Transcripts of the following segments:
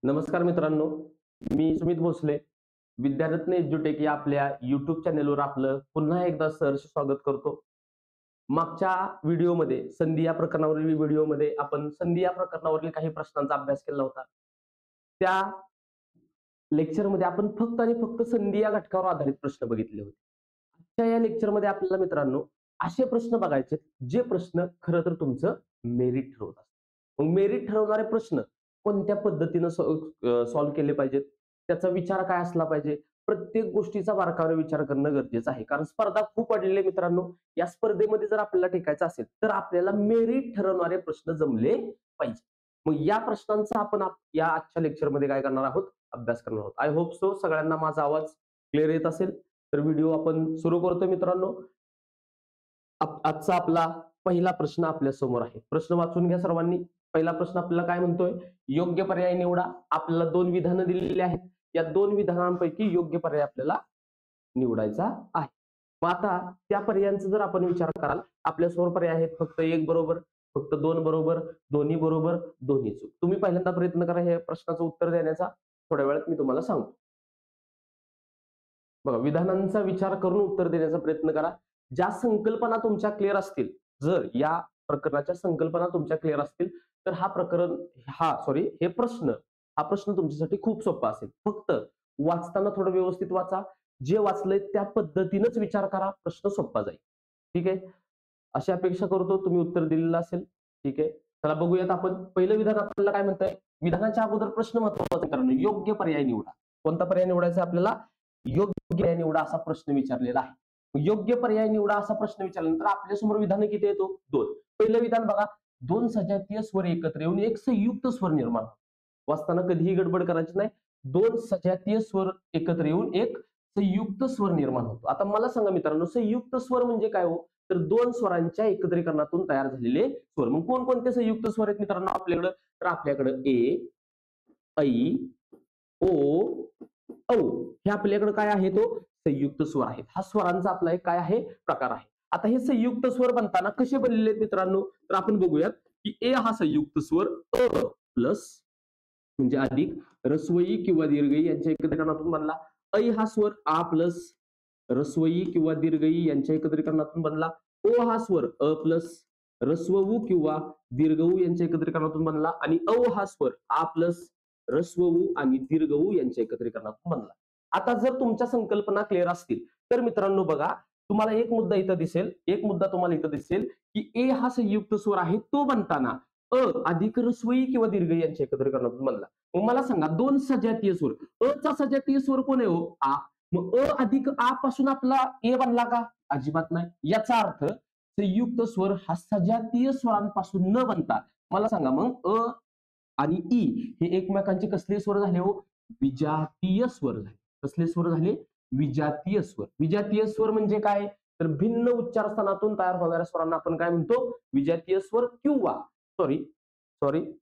नमस्कार मित्रांनो, मी सुमित भोसले. विद्यारत्न एज्युटेक या आपल्या YouTube चॅनेलवर आपलं पुन्हा एकदा सहर्ष स्वागत करतो. मागच्या व्हिडिओमध्ये संधी या प्रकरणावरील व्हिडिओमध्ये आपण संधी या प्रकरणावरील काही प्रश्नांचा अभ्यास केला होता. त्या लेक्चरमध्ये आपण फक्त आणि फक्त संधी या घटकावर आधारित प्रश्न बघितले होते. आजच्या या लेक्चरमध्ये आपल्याला मित्रांनो असे प्रश्न बघायचे जे प्रश्न खरं तर तुमचं मेरिट ठरवत असतात. मग मेरिट ठरवणारे प्रश्न कोणत्या पद्धतीने सॉल्व्ह केले पाहिजेत, त्याचा विचार काय असला पाहिजे, प्रत्येक गोष्टीचा बारकाईने विचार करणं गरजेचं आहे. कारण स्पर्धा खूप वाढलेली आहे मित्रांनो. या स्पर्धेमध्ये जर आपल्याला टिकायचं असेल तर आपल्याला मेरिट ठरवणारे प्रश्न जमले पाहिजे. मग या प्रश्नांचा आपण या आजच्या लेक्चरमध्ये काय करणार आहोत, अभ्यास करणार आहोत. आय होप सो सगळ्यांना माझा आवाज क्लिअर येत असेल. तर व्हिडिओ आपण सुरू करतो मित्रांनो. आजचा आपला पहिला प्रश्न आपल्या समोर आहे. प्रश्न वाचून घ्या सर्वांनी. पहिला प्रश्न आपल्याला काय म्हणतोय, योग्य पर्याय निवडा. आपल्याला दोन विधानं दिलेली आहेत. या दोन विधानांपैकी योग्य पर्याय आपल्याला निवडायचा आहे. मग आता त्या पर्यायांचा जर आपण विचार कराल, आपल्या समोर पर्याय आहेत फक्त एक बरोबर, फक्त दोन बरोबर, दोन्ही बरोबर, दोन्ही चूक. तुम्ही पहिल्यांदा प्रयत्न करा हे प्रश्नाचं उत्तर देण्याचा. थोड्या वेळात मी तुम्हाला सांगतो. बघा, विधानांचा विचार करून उत्तर देण्याचा प्रयत्न करा. ज्या संकल्पना तुमच्या क्लिअर असतील, जर या प्रकरणाच्या संकल्पना तुमच्या क्लिअर असतील तर हे प्रश्न तुमच्यासाठी खूप सोपा असेल. फक्त वाचताना थोडं व्यवस्थित वाचा. जे वाचलंय त्या पद्धतीनेच विचार करा, प्रश्न सोपा जाईल. ठीक आहे, अशी अपेक्षा करतो तुम्ही उत्तर दिलेलं असेल. ठीक आहे, चला बघूयात आपण. पहिलं विधान आपल्याला काय म्हणतंय, विधानाच्या अगोदर प्रश्न महत्वाचा कारण योग्य पर्याय निवडा. कोणता पर्याय निवडायचा आपल्याला, योग्य पर्याय निवडा असा प्रश्न विचारलेला आहे. योग्य पर्याय निवडा असा प्रश्न विचारल्यानंतर आपल्यासमोर विधान किती येतो, दोन. पहिलं विधान बघा, दोन सजातीय स्वर एकत्र येऊन एक संयुक्त स्वर निर्माण. वाचताना कधीही गडबड करायची नाही. दोन सजातीय स्वर एकत्र येऊन एक संयुक्त स्वर निर्माण होतो. आता मला सांगा मित्रांनो, संयुक्त स्वर म्हणजे काय हो, तर दोन स्वरांच्या एकत्रीकरणातून तयार झालेले स्वर. मग कोणकोणते संयुक्त स्वर आहेत मित्रांनो आपल्याकडे, तर आपल्याकडे ए, ऐ, ओ, औ हे आपल्याकडे काय आहे, तो संयुक्त स्वर आहेत. हा स्वरांचा आपला एक काय आहे, प्रकार आहे. आता हे संयुक्त स्वर बनताना कसे बनलेले आहेत मित्रांनो, तर आपण बघूयात की ए हा संयुक्त स्वर अ प्लस म्हणजे अधिक रस्वई किंवा दीर्घई यांच्या एकत्रीकरणातून बनला. ऐ हा स्वर आ प्लस रस्वई किंवा दीर्घई यांच्या एकत्रीकरणातून बनला. ओ हा स्वर अ प्लस रस्वऊ किंवा दीर्घऊ यांच्या एकत्रीकरणातून बनला. आणि औ हा स्वर आ प्लस रस्वऊ आणि दीर्घऊ यांच्या एकत्रीकरणातून बनला. आता जर तुमच्या संकल्पना क्लिअर असतील तर मित्रांनो बघा, तुम्हाला एक मुद्दा इथं दिसेल, तुम्हाला इथं दिसेल की ए हा संयुक्त स्वर आहे, तो बनताना अ अधिक रस्वई किंवा दीर्घई यांच्या एकत्रीकरणातून बनला. मग मला सांगा, दोन सजातीय स्वर, अ चा सजातीय स्वर कोण आहे हो, आ. मग अ अधिक आ पासून आपला ए बनला का, अजिबात नाही. याचा अर्थ संयुक्त स्वर हा सजातीय स्वरांपासून न बनता मला सांगा मग अ आणि ई हे एकमेकांचे कसले स्वर झाले हो, विजातीय स्वर झाले. कसले स्वर झाले, विजातीय स्वर. विजातीय स्वर म्हणजे काय, तर भिन्न उच्चार स्थानातून तयार होणाऱ्या स्वरांना आपण काय म्हणतो, विजातीय स्वर. किंवा सॉरी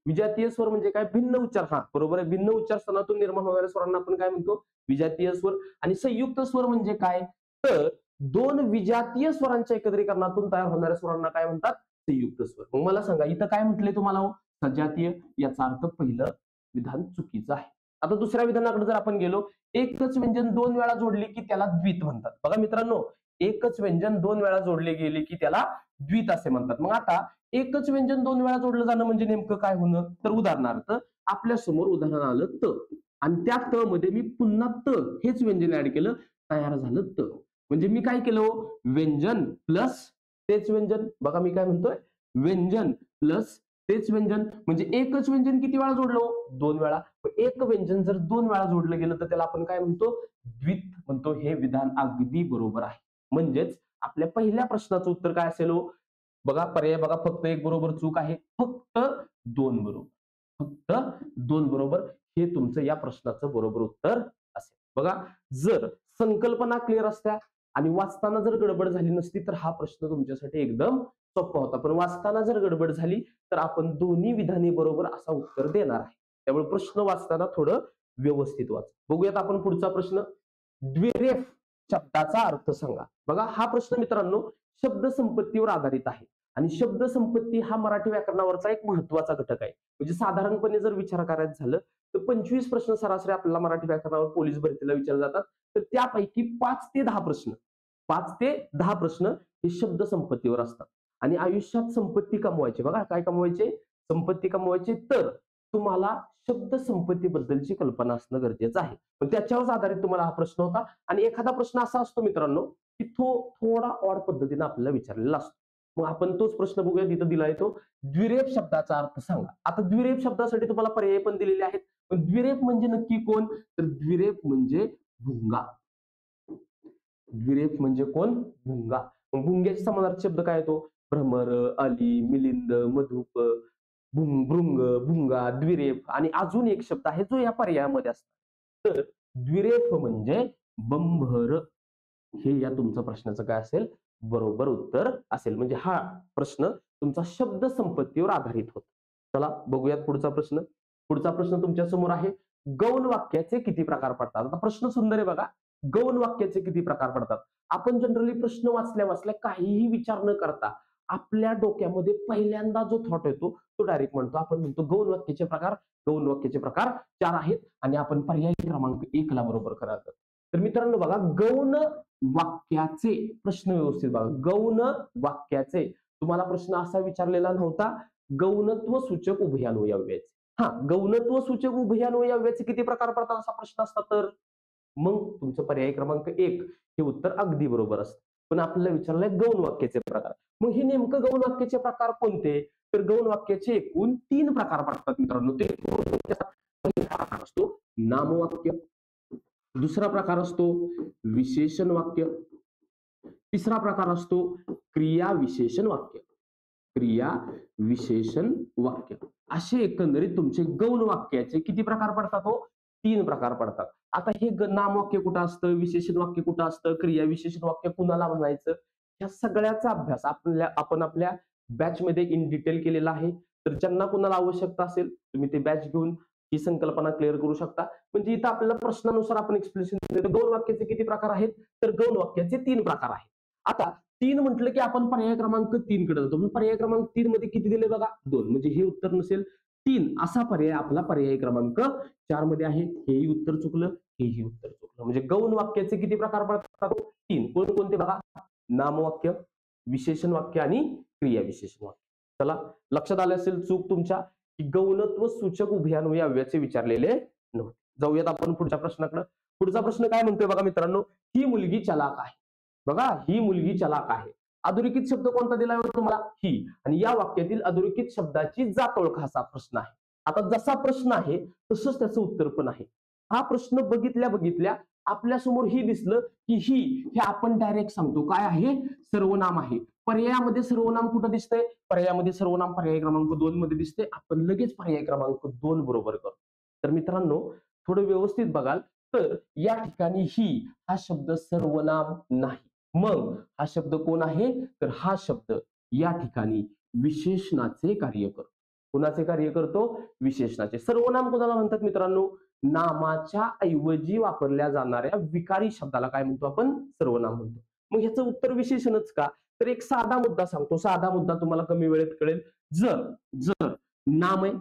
विजातीय स्वर म्हणजे काय, भिन्न उच्चार, बरोबर आहे, भिन्न उच्चार स्थानातून निर्माण होणाऱ्या स्वरांना आपण काय म्हणतो, विजातीय स्वर. आणि संयुक्त स्वर म्हणजे काय, तर दोन विजातीय स्वरांच्या एकत्रीकरणातून तयार होणाऱ्या स्वरांना काय म्हणतात, संयुक्त स्वर. मग मला सांगा इथं काय म्हटलंय तुम्हाला हो, सजातीय. याचा अर्थ पहिलं विधान चुकीचं आहे. आता दुसऱ्या विधानाकडे जर आपण गेलो, एकच व्यंजन दोन वेळा जोडले की त्याला द्वित म्हणतात. बघा मित्रांनो, एकच व्यंजन दोन वेळा जोडले गेले की त्याला द्वित असे म्हणतात. मग आता एकच व्यंजन दोन वेळा जोडलं जाणं म्हणजे नेमकं काय होणं, तर उदाहरणार्थ आपल्या समोर उदाहरण आलं त, आणि त्या त मध्ये मी पुन्हा त हेच व्यंजन ऍड केलं, तयार झालं त. म्हणजे मी काय केलं, व्यंजन प्लस तेच व्यंजन. बघा मी काय म्हणतोय, व्यंजन प्लस तेच व्यंजन. म्हणजे एकच व्यंजन किती वेळा जोडलं, दोन वेळा. एक व्यंजन जर दोन वेळा जोडलं गेलं तर त्याला आपण काय म्हणतो, द्वित म्हणतो. हे विधान अगदी बरोबर आहे. म्हणजेच आपल्या पहिल्या प्रश्नाचं उत्तर काय असेल हो, बघा पर्याय बघा, फक्त एक बरोबर चूक आहे, फक्त दोन बरोबर, फक्त दोन बरोबर हे तुमचं या प्रश्नाचं बरोबर उत्तर असेल. बघा, जर संकल्पना क्लिअर असत्या आणि वाचताना जर गडबड झाली नसती तर हा प्रश्न तुमच्यासाठी एकदम सोपा होता. पण वाचताना जर गडबड झाली तर आपण दोन्ही विधाने बरोबर असा उत्तर देणार आहे. त्यामुळे प्रश्न वाचताना थोडं व्यवस्थित वाचा. बघूयात आपण पुढचा प्रश्न. द्विरेफ शब्दाचा अर्थ सांगा. बघा हा प्रश्न मित्रांनो शब्द संपत्तीवर आधारित आहे. आणि शब्द संपत्ती हा मराठी व्याकरणावरचा एक महत्वाचा घटक आहे. म्हणजे साधारणपणे जर विचार करायचं झालं तर 25 प्रश्न सरासरी आपल्याला मराठी व्याकरणावर पोलीस भरतीला विचारले जातात. तर त्यापैकी 5 ते 10 प्रश्न हे शब्द संपत्तीवर असतात. आणि आयुष्यात संपत्ती कमवायची, बघा काय कमवायचे, संपत्ती कमवायची, तर तुम्हाला शब्द संपत्तीबद्दलची कल्पना असणं गरजेचं आहे. पण त्याच्यावर आधारित तुम्हाला हा प्रश्न होता. आणि एखादा प्रश्न असा असतो मित्रांनो की तो थोडा ऑड पद्धतीने आपल्याला विचारलेला असतो. मग आपण तोच प्रश्न बघूया. तिथं दिलाय तो, द्विरेफ शब्दाचा अर्थ सांगा. आता द्विरेफ शब्दासाठी तुम्हाला पर्याय पण दिलेले आहेत. पण द्विरेफ म्हणजे नक्की कोण, तर द्विरेफ म्हणजे भुंगा. द्विरेफ म्हणजे कोण, भुंगा. मग भुंग्याच्या समानार्थी शब्द काय येतो, भ्रमर, अली, मिलिंद, मधुप, भृंग, भुंगा, द्विरेफ आणि अजून एक शब्द आहे जो या पर्यायामध्ये असतो. तर द्विरेफ म्हणजे बंभर. हे या तुमच्या प्रश्नाचं काय असेल, बरोबर उत्तर असेल. म्हणजे हा प्रश्न तुमचा शब्द संपत्तीवर आधारित होतो. चला बघूयात पुढचा प्रश्न. पुढचा प्रश्न तुमच्या समोर आहे, गौण वाक्याचे किती प्रकार पडतात. आता प्रश्न सुंदर आहे बघा. गौण वाक्याचे किती प्रकार पडतात. आपण जनरली प्रश्न वाचल्या वाचल्या काहीही विचार न करता आपल्या डोक्यामध्ये पहिल्यांदा जो थॉट येतो तो डायरेक्ट म्हणतो. आपण म्हणतो गौण वाक्याचे प्रकार. गौण वाक्याचे प्रकार 4 आहेत आणि आपण पर्याय क्रमांक 1 ला बरोबर करायचं. तर मित्रांनो बघा, गौण वाक्याचे प्रश्न व्यवस्थित बघा. गौण वाक्याचे तुम्हाला प्रश्न असा विचारलेला नव्हता, गौणत्व सूचक उभयान्वयी अव्ययाचे. हा, गौणत्व सूचक उभयान्वयी अव्ययाचे किती प्रकार पडतात असा प्रश्न असता तर मग तुमचं पर्याय क्रमांक 1 हे उत्तर अगदी बरोबर असतं. पण आपल्याला विचारलंय गौण वाक्याचे प्रकार. मग हे नेमकं गौण वाक्याचे प्रकार कोणते, तर गौण वाक्याचे एकूण 3 प्रकार पडतात मित्रांनो. ते पहिला प्रकार असतो नामवाक्य, दुसरा प्रकार असतो विशेषण वाक्य, तिसरा प्रकार असतो क्रिया विशेषण वाक्य. क्रिया विशेषण वाक्य असे एकंदरीत तुमचे गौण वाक्याचे किती प्रकार पडतात हो, 3 प्रकार पडतात. आता हे नामवाक्य कुठं असतं, विशेषण वाक्य कुठं असतं, क्रिया विशेषण वाक्य कुणाला म्हणायचं, या सगळ्याचा अभ्यास आपण आपल्या बॅच मध्ये इन डिटेल केलेला आहे. तर ज्यांना कुणाला आवश्यकता असेल तुम्ही ते बॅच घेऊन ही संकल्पना क्लिअर करू शकता. म्हणजे इथं आपल्याला प्रश्नानुसार आपण एक्सप्लेनेशन देतो. गौण वाक्याचे किती प्रकार आहेत, तर गौण वाक्याचे 3 प्रकार आहेत. आता 3 म्हटलं की आपण पर्याय क्रमांक 3 कडे जातो. पर्याय क्रमांक 3 मध्ये किती दिले बघा, 2. म्हणजे हे उत्तर नसेल. 3 असा पर्याय आपला पर्याय क्रमांक 4 मध्ये आहे. हेही उत्तर चुकलं, हेही उत्तर चुकलं. म्हणजे गौण वाक्याचे किती प्रकार पडतात, 3. कोणकोणते बघा, नामवाक्य, विशेषण वाक्य आणि क्रिया विशेषण वाक्य. चला लक्षात आलं असेल चूक तुमच्या की गौणत्व सूचक उभयान्वयी अव्ययाचे विचारलेले नव्हते. जाऊयात आपण पुढच्या प्रश्नाकडे. पुढचा प्रश्न काय म्हणतोय बघा मित्रांनो, ही मुलगी चलाक आहे. बघा, ही मुलगी चलाक आहे. अधोरेखित शब्द कोणता दिलाय तुम्हाला, ही. आणि या वाक्यातील अधोरेखित शब्दाची जात ओळखा असा प्रश्न आहे. आता जसा प्रश्न आहे तसंच त्याचं उत्तर पण आहे. हा प्रश्न बघितल्या बघितल्या आपल्या समोर ही दिसलं की ही, हे आपण डायरेक्ट सांगतो काय आहे, सर्वनाम आहे. पर्यायामध्ये सर्वनाम कुठं दिसतंय, पर्यायामध्ये सर्वनाम पर्याय क्रमांक 2 मध्ये दिसते. आपण लगेच पर्याय क्रमांक 2 बरोबर करतो. तर मित्रांनो थोडं व्यवस्थित बघाल तर या ठिकाणी ही हा शब्द सर्वनाम नाही. मग हा शब्द कोण आहे, तर हा शब्द या ठिकाणी विशेषणाचे कार्य करतो. कोणाचे कार्य करतो, विशेषणाचे. सर्वनाम कोणाला म्हणतात मित्रांनो, नामाच्या ऐवजी वापरल्या जाणाऱ्या विकारी शब्दाला काय म्हणतो आपण, सर्वनाम म्हणतो. मग ह्याचं उत्तर विशेषणच का, तर एक साधा मुद्दा सांगतो. साधा मुद्दा तुम्हाला कमी वेळेत कळेल. जर जर नाम आहे,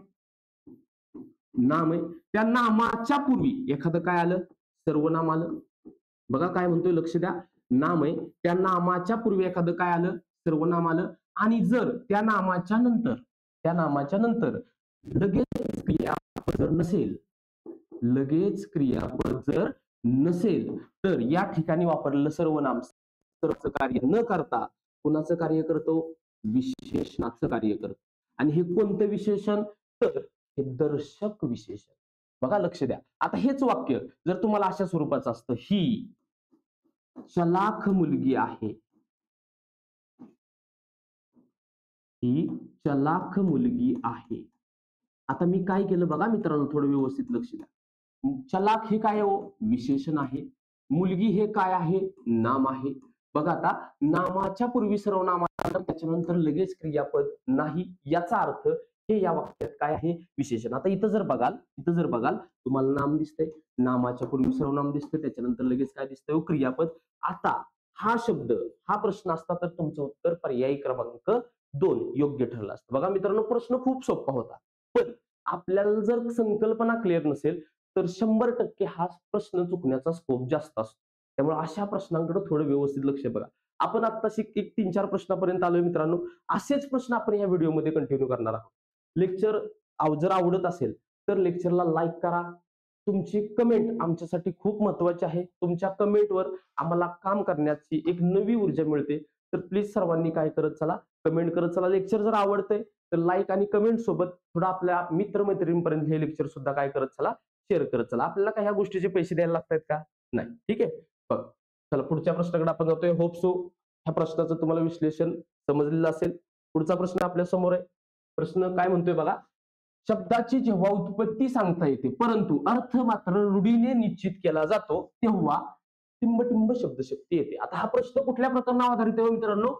नाम आहे, त्या नामाच्या पूर्वी एखादं काय आलं, सर्वनाम आलं. बघा काय म्हणतोय, लक्ष द्या. नाम आहे, त्या नामाच्या पूर्वी एखादं काय आलं, सर्वनाम आलं. आणि जर त्या नामाच्या नंतर लगेच क्रियापद जर नसेल, लगेच क्रियापद जर नसेल, तर या ठिकाणी वापरलेलं सर्वनाम सर्वचं कार्य न करता कुणाचं कार्य करतो, विशेषणाचं कार्य करतो. आणि हे कोणतं विशेषण, तर हे दर्शक विशेषण. बघा लक्ष द्या. आता हेच वाक्य जर तुम्हाला अशा स्वरूपाचं असतं, ही चलाख मुलगी आहे, ही चलाख मुलगी आहे. आता मी काय केलं बघा मित्रांनो, थोडं व्यवस्थित लक्ष द्या. चलाख हे काय हो, विशेषण आहे. मुलगी हे काय आहे, नाम आहे. बघा आता नामाच्या पूर्वी सर्वनाम आलं, त्याच्यानंतर लगेच क्रियापद नाही, याचा अर्थ हे या वाक्यात काय आहे, विशेषण. आता इथं जर बघाल तुम्हाला नाम दिसतंय, नामाच्या पूर्वी सर्वनाम दिसतंय, त्याच्यानंतर लगेच काय दिसतंय, क्रियापद. आता हा शब्द, हा प्रश्न असता तर तुमचं उत्तर पर्यायी क्रमांक 2 योग्य ठरलं असतं. बघा मित्रांनो, प्रश्न खूप सोपा होता. पण आपल्याला जर संकल्पना क्लिअर नसेल तर 100% हा प्रश्न चुकण्याचा स्कोप जास्त असतो. त्यामुळे अशा प्रश्नांकडे थोडं व्यवस्थित लक्ष बघा. आपण आत्ताशी एक 3-4 प्रश्नापर्यंत आलोय मित्रांनो. असेच प्रश्न आपण या व्हिडिओमध्ये कंटिन्यू करणार आहोत. लेक्चर जर आवडत असेल तर लेक्चरला लाईक करा. तुमची कमेंट आमच्यासाठी खूप महत्वाची आहे. तुमच्या कमेंटवर आम्हाला काम करण्याची एक नवी ऊर्जा मिळते. तर प्लीज सर्वांनी काय करत चला, कमेंट करत चला. लेक्चर जर आवडतंय तर लाईक आणि कमेंट सोबत थोडं आपल्या मित्रमैत्रिणींपर्यंत हे लेक्चर सुद्धा काय करत चला, शेअर करत चला. आपल्याला काय ह्या गोष्टीचे पैसे द्यायला लागतात का? नाही. ठीक आहे. बघ, चला पुढच्या प्रश्नाकडे आपण जातोय. होप सो ह्या प्रश्नाचं तुम्हाला विश्लेषण समजलेलं असेल. पुढचा प्रश्न आपल्या समोर आहे. प्रश्न काय म्हणतोय बघा. शब्दाची जेव्हा उत्पत्ती सांगता येते परंतु अर्थ मात्र रूढीने निश्चित केला जातो तेव्हा टिंबटिंब शब्दशक्ती येते. आता हा प्रश्न कुठल्या प्रकरणावर आधारित आहे मित्रांनो?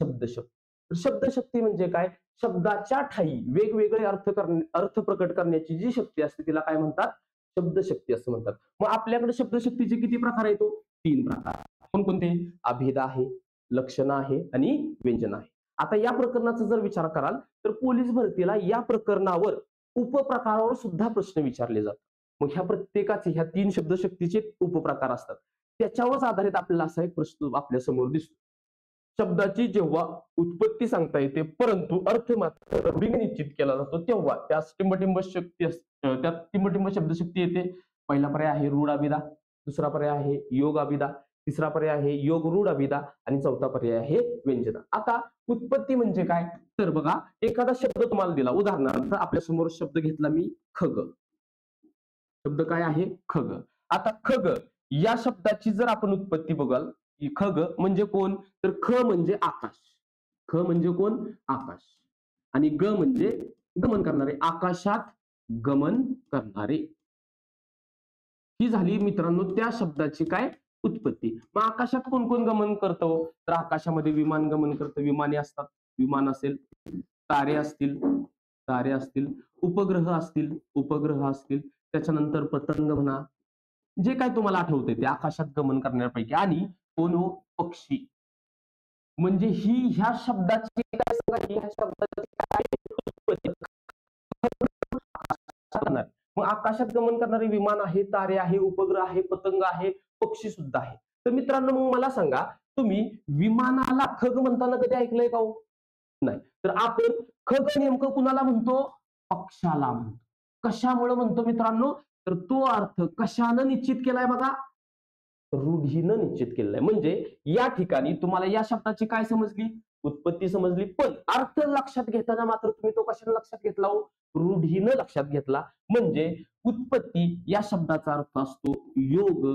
शब्दशक्ती. तर शब्दशक्ती म्हणजे काय? शब्दाच्या ठायी वेगवेगळे अर्थ प्रकट करण्याची जी शक्ती असते तिला काय म्हणतात? शब्दशक्ती असं म्हणतात. मग आपल्याकडे शब्दशक्तीचे किती प्रकार आहेत? 3 प्रकार. कोणकोणते? अभिधा आहे, लक्षण आहे आणि व्यंजन आहे. आता या प्रकरणाचा जर विचार कराल तर पोलीस भरतीला या प्रकरणावर उपप्रकारावर सुद्धा प्रश्न विचारले जातात. मग ह्या प्रत्येकाचे ह्या 3 शब्दशक्तीचे उपप्रकार असतात. त्याच्यावरच आधारित आपल्याला असा एक प्रश्न आपल्या समोर दिसतो. शब्दाची जेव्हा उत्पत्ती सांगता येते परंतु अर्थ मात्र रूढीने निश्चित केला जातो तेव्हा त्यात टिंबटिंब शब्दशक्ती येते. पहिला पर्याय आहे रूढ अभिधा, दुसरा पर्याय आहे योग अभिधा, तिसरा पर्याय आहे योग रूढ अभिधा आणि चौथा पर्याय आहे व्यंजना. आता उत्पत्ती म्हणजे काय? तर बघा, एखादा शब्द तुम्हाला दिला. उदाहरणार्थ आपल्या समोर शब्द घेतला मी खग. शब्द काय आहे? खग. आता खग या शब्दाची जर आपण उत्पत्ती बघाल, खग म्हणजे कोण? तर ख म्हणजे आकाश. ख म्हणजे कोण? आकाश. आणि ग म्हणजे गमन करणारे, आकाशात गमन करणारे. ही झाली मित्रांनो त्या शब्दाची काय? उत्पत्ती. मग आकाशात कोण कोण गमन करतो? तर आकाशामध्ये विमान गमन करतं. विमाने असतात. विमान असेल, तारे असतील, तारे असतील, उपग्रह असतील, उपग्रह असतील, त्याच्यानंतर पतंग म्हणा, जे काय तुम्हाला आठवतंय ते आकाशात गमन करण्यापैकी. आणि कोण हो? पक्षी. म्हणजे ही ह्या शब्दाची काय सांगा, ह्या शब्दाची काय उत्पत्ती? करणार. मग आकाशात गमन करणारे विमान आहे, तारे आहे, उपग्रह आहे, पतंग आहे, पक्षी सुद्धा आहे. तर मित्रांनो मग मला सांगा, तुम्ही विमानाला खग म्हणताना कधी ऐकलंय का हो? नाही. तर आपण खग नेमकं कुणाला म्हणतो? पक्षाला म्हणतो. कशामुळे म्हणतो मित्रांनो? तर तो अर्थ कशानं निश्चित केलाय बघा? रूढीनं निश्चित केलेलं आहे. म्हणजे या ठिकाणी तुम्हाला या शब्दाची काय समजली? उत्पत्ती समजली. पण अर्थ लक्षात घेताना मात्र तुम्ही तो कशाने लक्षात घेतला हो? रूढीनं लक्षात घेतला. म्हणजे उत्पत्ती या शब्दाचा अर्थ असतो योग.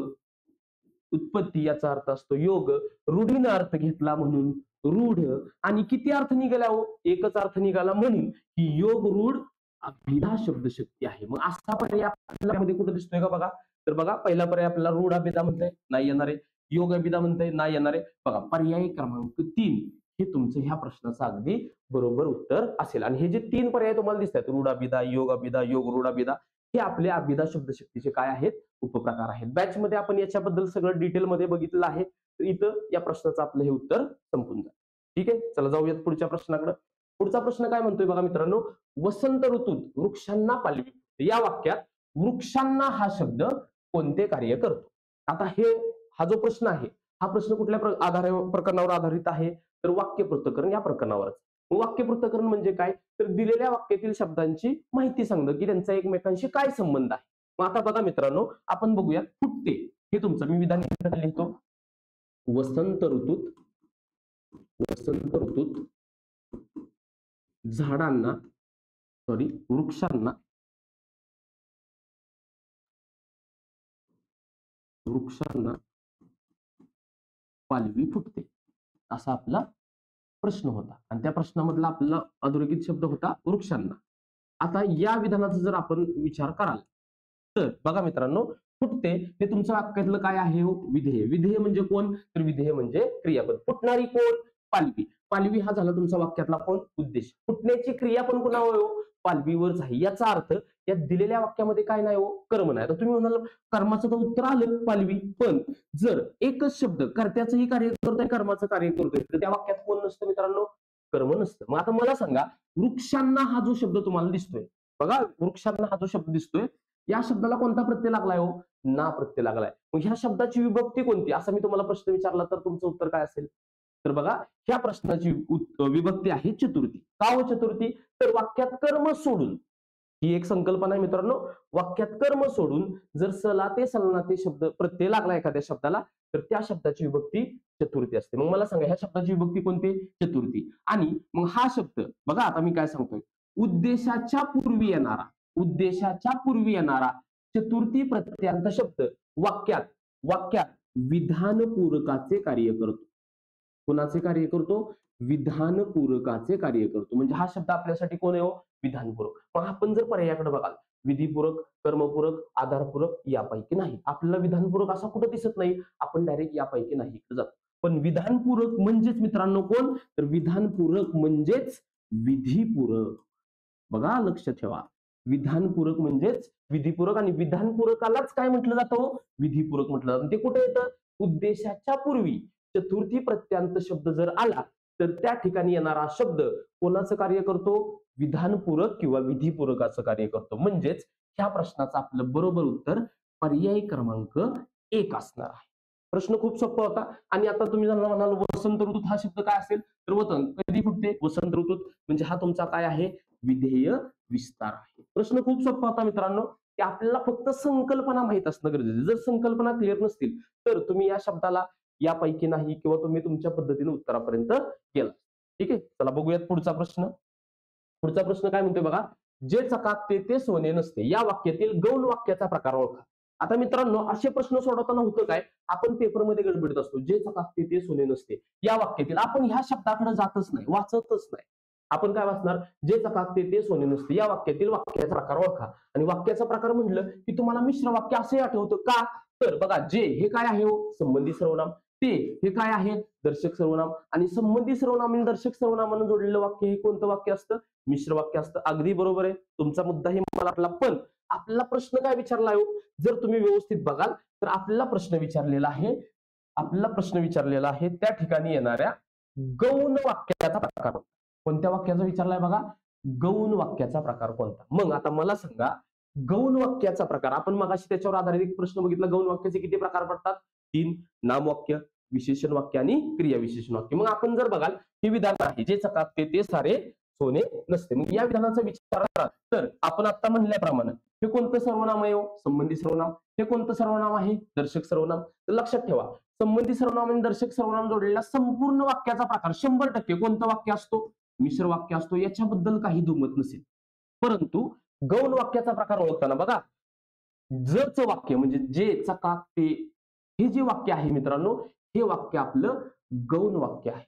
उत्पत्ती याचा अर्थ असतो योग. रूढीनं अर्थ घेतला म्हणून रूढ. आणि किती अर्थ निघाला हो? एकच अर्थ निघाला म्हणून ही योग रूढ अभिधा शब्दशक्ती आहे. मग असा पर्याय आपल्यामध्ये कुठे दिसतोय का बघा? तर बघा, पहिला पर्याय आपल्याला रूढ अभिधा म्हणताय, नाही येणार आहे. योग अभिधा म्हणताय, नाही येणार आहे. बघा, पर्याय क्रमांक 3 हे तुमचं ह्या प्रश्नाचं अगदी बरोबर उत्तर असेल. आणि हे जे 3 पर्याय तुम्हाला दिसतात, रूढ अभिधा, योग अभिधा, योग रूढ अभिधा, हे आपल्या अभिधा शब्दशक्तीचे काय आहेत? उपप्रकार आहेत. बॅच मध्ये आपण याच्याबद्दल सगळं डिटेलमध्ये बघितलं आहे. तर इथं या प्रश्नाचं आपलं हे उत्तर संपून जाईल. ठीक आहे, चला जाऊयात पुढच्या प्रश्नाकडे. पुढचा प्रश्न काय म्हणतोय बघा मित्रांनो. वसंत ऋतूत वृक्षांना पालवी. या वाक्यात वृक्षांना हा शब्द कोणते कार्य करतो? आता हा जो प्रश्न आहे, हा प्रश्न कुठल्या प्रकरणावर आधारित आहे? तर वाक्य पृथक्करण या प्रकरणावरच. वाक्य पृथक्करण म्हणजे काय? तर दिलेल्या वाक्यातील शब्दांची माहिती सांगणं की त्यांचा एकमेकांशी काय संबंध आहे. मग आता बघा मित्रांनो, आपण बघूया फुटते. हे तुमचं मी विधान लिहितो. वसंत ऋतूत झाडांना वृक्षांना पालवी फुटते, असा आपला प्रश्न होता. आणि त्या प्रश्नामधला आपला अधोरेखित शब्द होता वृक्षांना. आता या विधानाचा जर आपण विचार कराल तर बघा मित्रांनो, फुटते हे तुमच्या वाक्यातलं काय आहे हो? विधेय. विधेय म्हणजे कोण? तर विधेय म्हणजे क्रियापद. फुटणारी कोण? पालवी. पालवी हा झाला तुमचा वाक्यातला कोण? उद्देश. फुटण्याची क्रिया पण कुणावर हो? पालवीवरच आहे. याचा अर्थ या दिलेल्या वाक्यामध्ये काय नाही हो? कर्म नाही. तर तुम्ही म्हणाल कर्माचं तर उत्तर आलं पालवी. पण जर एकच शब्द कर्त्याचंही कार्य करतोय, कर्माचं कार्य करतोय, तर त्या वाक्यात कोण नसतं मित्रांनो? कर्म नसतं. मग आता मला सांगा, वृक्षांना हा जो शब्द तुम्हाला दिसतोय, बघा वृक्षांना हा जो शब्द दिसतोय, या शब्दाला कोणता प्रत्यय लागलाय हो? ना प्रत्यय लागलाय. मग ह्या शब्दाची विभक्ती कोणती, असा मी तुम्हाला प्रश्न विचारला तर तुमचं उत्तर काय असेल? तर बघा, ह्या प्रश्नाची विभक्ती आहे चतुर्थी. का हो चतुर्थी? तर वाक्यात कर्म सोडून, ही एक संकल्पना आहे मित्रांनो, वाक्यात कर्म सोडून जर सला ते सलनाते शब्द प्रत्यय लागला एखाद्या शब्दाला, तर त्या शब्दाची विभक्ती चतुर्थी असते. मग मला सांगा, ह्या शब्दाची विभक्ती कोणती? चतुर्थी. आणि मग हा शब्द बघा, आता मी काय सांगतोय, उद्देशाच्या पूर्वी येणारा, उद्देशाच्या पूर्वी येणारा चतुर्थी प्रत्यांत शब्द वाक्यात वाक्यात विधानपूरकाचे कार्य करतो. कुणाचे कार्य करतो? विधानपूरकाचे कार्य करतो. म्हणजे हा शब्द आपल्यासाठी कोण आहे हो? विधानपूरक. मग आपण जर पर्यायाकडे बघाल, विधीपूरक, कर्मपूरक, आधारपूरक, यापैकी नाही. आपल्याला विधानपूरक असा कुठं दिसत नाही, आपण डायरेक्ट यापैकी नाही जातो. पण विधानपूरक म्हणजेच मित्रांनो कोण? तर विधानपूरक म्हणजेच विधीपूरक. बघा, लक्ष ठेवा, विधानपूरक म्हणजेच विधीपूरक, आणि विधानपूरकालाच काय म्हटलं जातं? विधीपूरक म्हटलं जातं. ते कुठे येतं? उद्देशाच्या पूर्वी चतुर्थी प्रत्यांत शब्द जर आला, तर त्या ठिकाणी येणारा शब्द कोणाचं कार्य करतो? विधानपूरक किंवा विधीपूरकाचं कार्य करतो. म्हणजेच ह्या प्रश्नाचं आपलं बरोबर उत्तर पर्याय क्रमांक 1 असणार आहे. प्रश्न खूप सोपा होता. आणि आता तुम्ही जर म्हणाल वसंत ऋतूत हा शब्द काय असेल, तर वतन कधी फुटते? वसंत ऋतूत. म्हणजे हा तुमचा काय आहे? विधेय विस्तार आहे. प्रश्न खूप सोपा होता मित्रांनो, की आपल्याला फक्त संकल्पना माहित असणं गरजेचं आहे. जर संकल्पना क्लिअर नसतील, तर तुम्ही या शब्दाला यापैकी नाही किंवा तुम्ही तुमच्या पद्धतीने उत्तरापर्यंत गेला. ठीक आहे, चला बघूयात पुढचा प्रश्न. पुढचा प्रश्न काय म्हणतोय बघा, जे चकाकते ते सोने नसते, या वाक्यातील गौण वाक्याचा प्रकार ओळखा. आता मित्रांनो, असे प्रश्न सोडवताना होतं काय, आपण पेपरमध्ये गडबडीत असतो. जे चकाकते ते सोने नसते या वाक्यातील, आपण ह्या शब्दाकडे जातच नाही, वाचतच नाही. आपण काय वाचणार? जे चकाकते ते सोने नसते या वाक्यातील वाक्याचा प्रकार ओळखा. आणि वाक्याचा प्रकार म्हटलं की तुम्हाला मिश्र वाक्य असे आठवतं का? तर बघा, जे हे काय आहे हो? संबंधी सर्वनाम. ते हे काय आहे? दर्शक सर्वनाम. आणि संबंधी सर्वनाम आणि दर्शक सर्वनामानं जोडलेलं वाक्य हे कोणतं वाक्य असतं? मिश्र वाक्य असतं. अगदी बरोबर आहे, तुमचा मुद्दाही मला वाटला. पण आपल्याला प्रश्न काय विचारला आहे? जर तुम्ही व्यवस्थित बघाल तर आपल्याला प्रश्न विचारलेला आहे त्या ठिकाणी येणाऱ्या गौण वाक्याचा प्रकार. कोणत्या वाक्याचा विचारलाय बघा? गौण वाक्याचा प्रकार कोणता? मग आता मला सांगा, गौण वाक्याचा प्रकार, आपण मगाशी त्याच्यावर आधारित एक प्रश्न बघितला. गौण वाक्याचे किती प्रकार पडतात? 3. नामवाक्य, विशेषण वाक्य आणि क्रियाविशेषण वाक्य. मग आपण जर बघाल, हे विधान आहे, जे चकाकते ते सारे सोने नसते. मग या विधानाचा विचार करा, तर आपण आता म्हणल्याप्रमाणे हे कोणतं सर्वनाम आहे? संबंधी सर्वनाम. हे कोणतं सर्वनाम आहे? दर्शक सर्वनाम. तर लक्षात ठेवा, संबंधी सर्वनाम आणि दर्शक सर्वनाम जोडलेला संपूर्ण वाक्याचा प्रकार 100% कोणतं वाक्य असतो? मिश्र वाक्य असतो. याच्याबद्दल काही दुमत नसेल. परंतु गौण वाक्याचा प्रकार ओळखताना बघा, जच वाक्य म्हणजे जे चकाकते हे जे वाक्य आहे मित्रांनो, हे वाक्य आपलं गौण वाक्य आहे.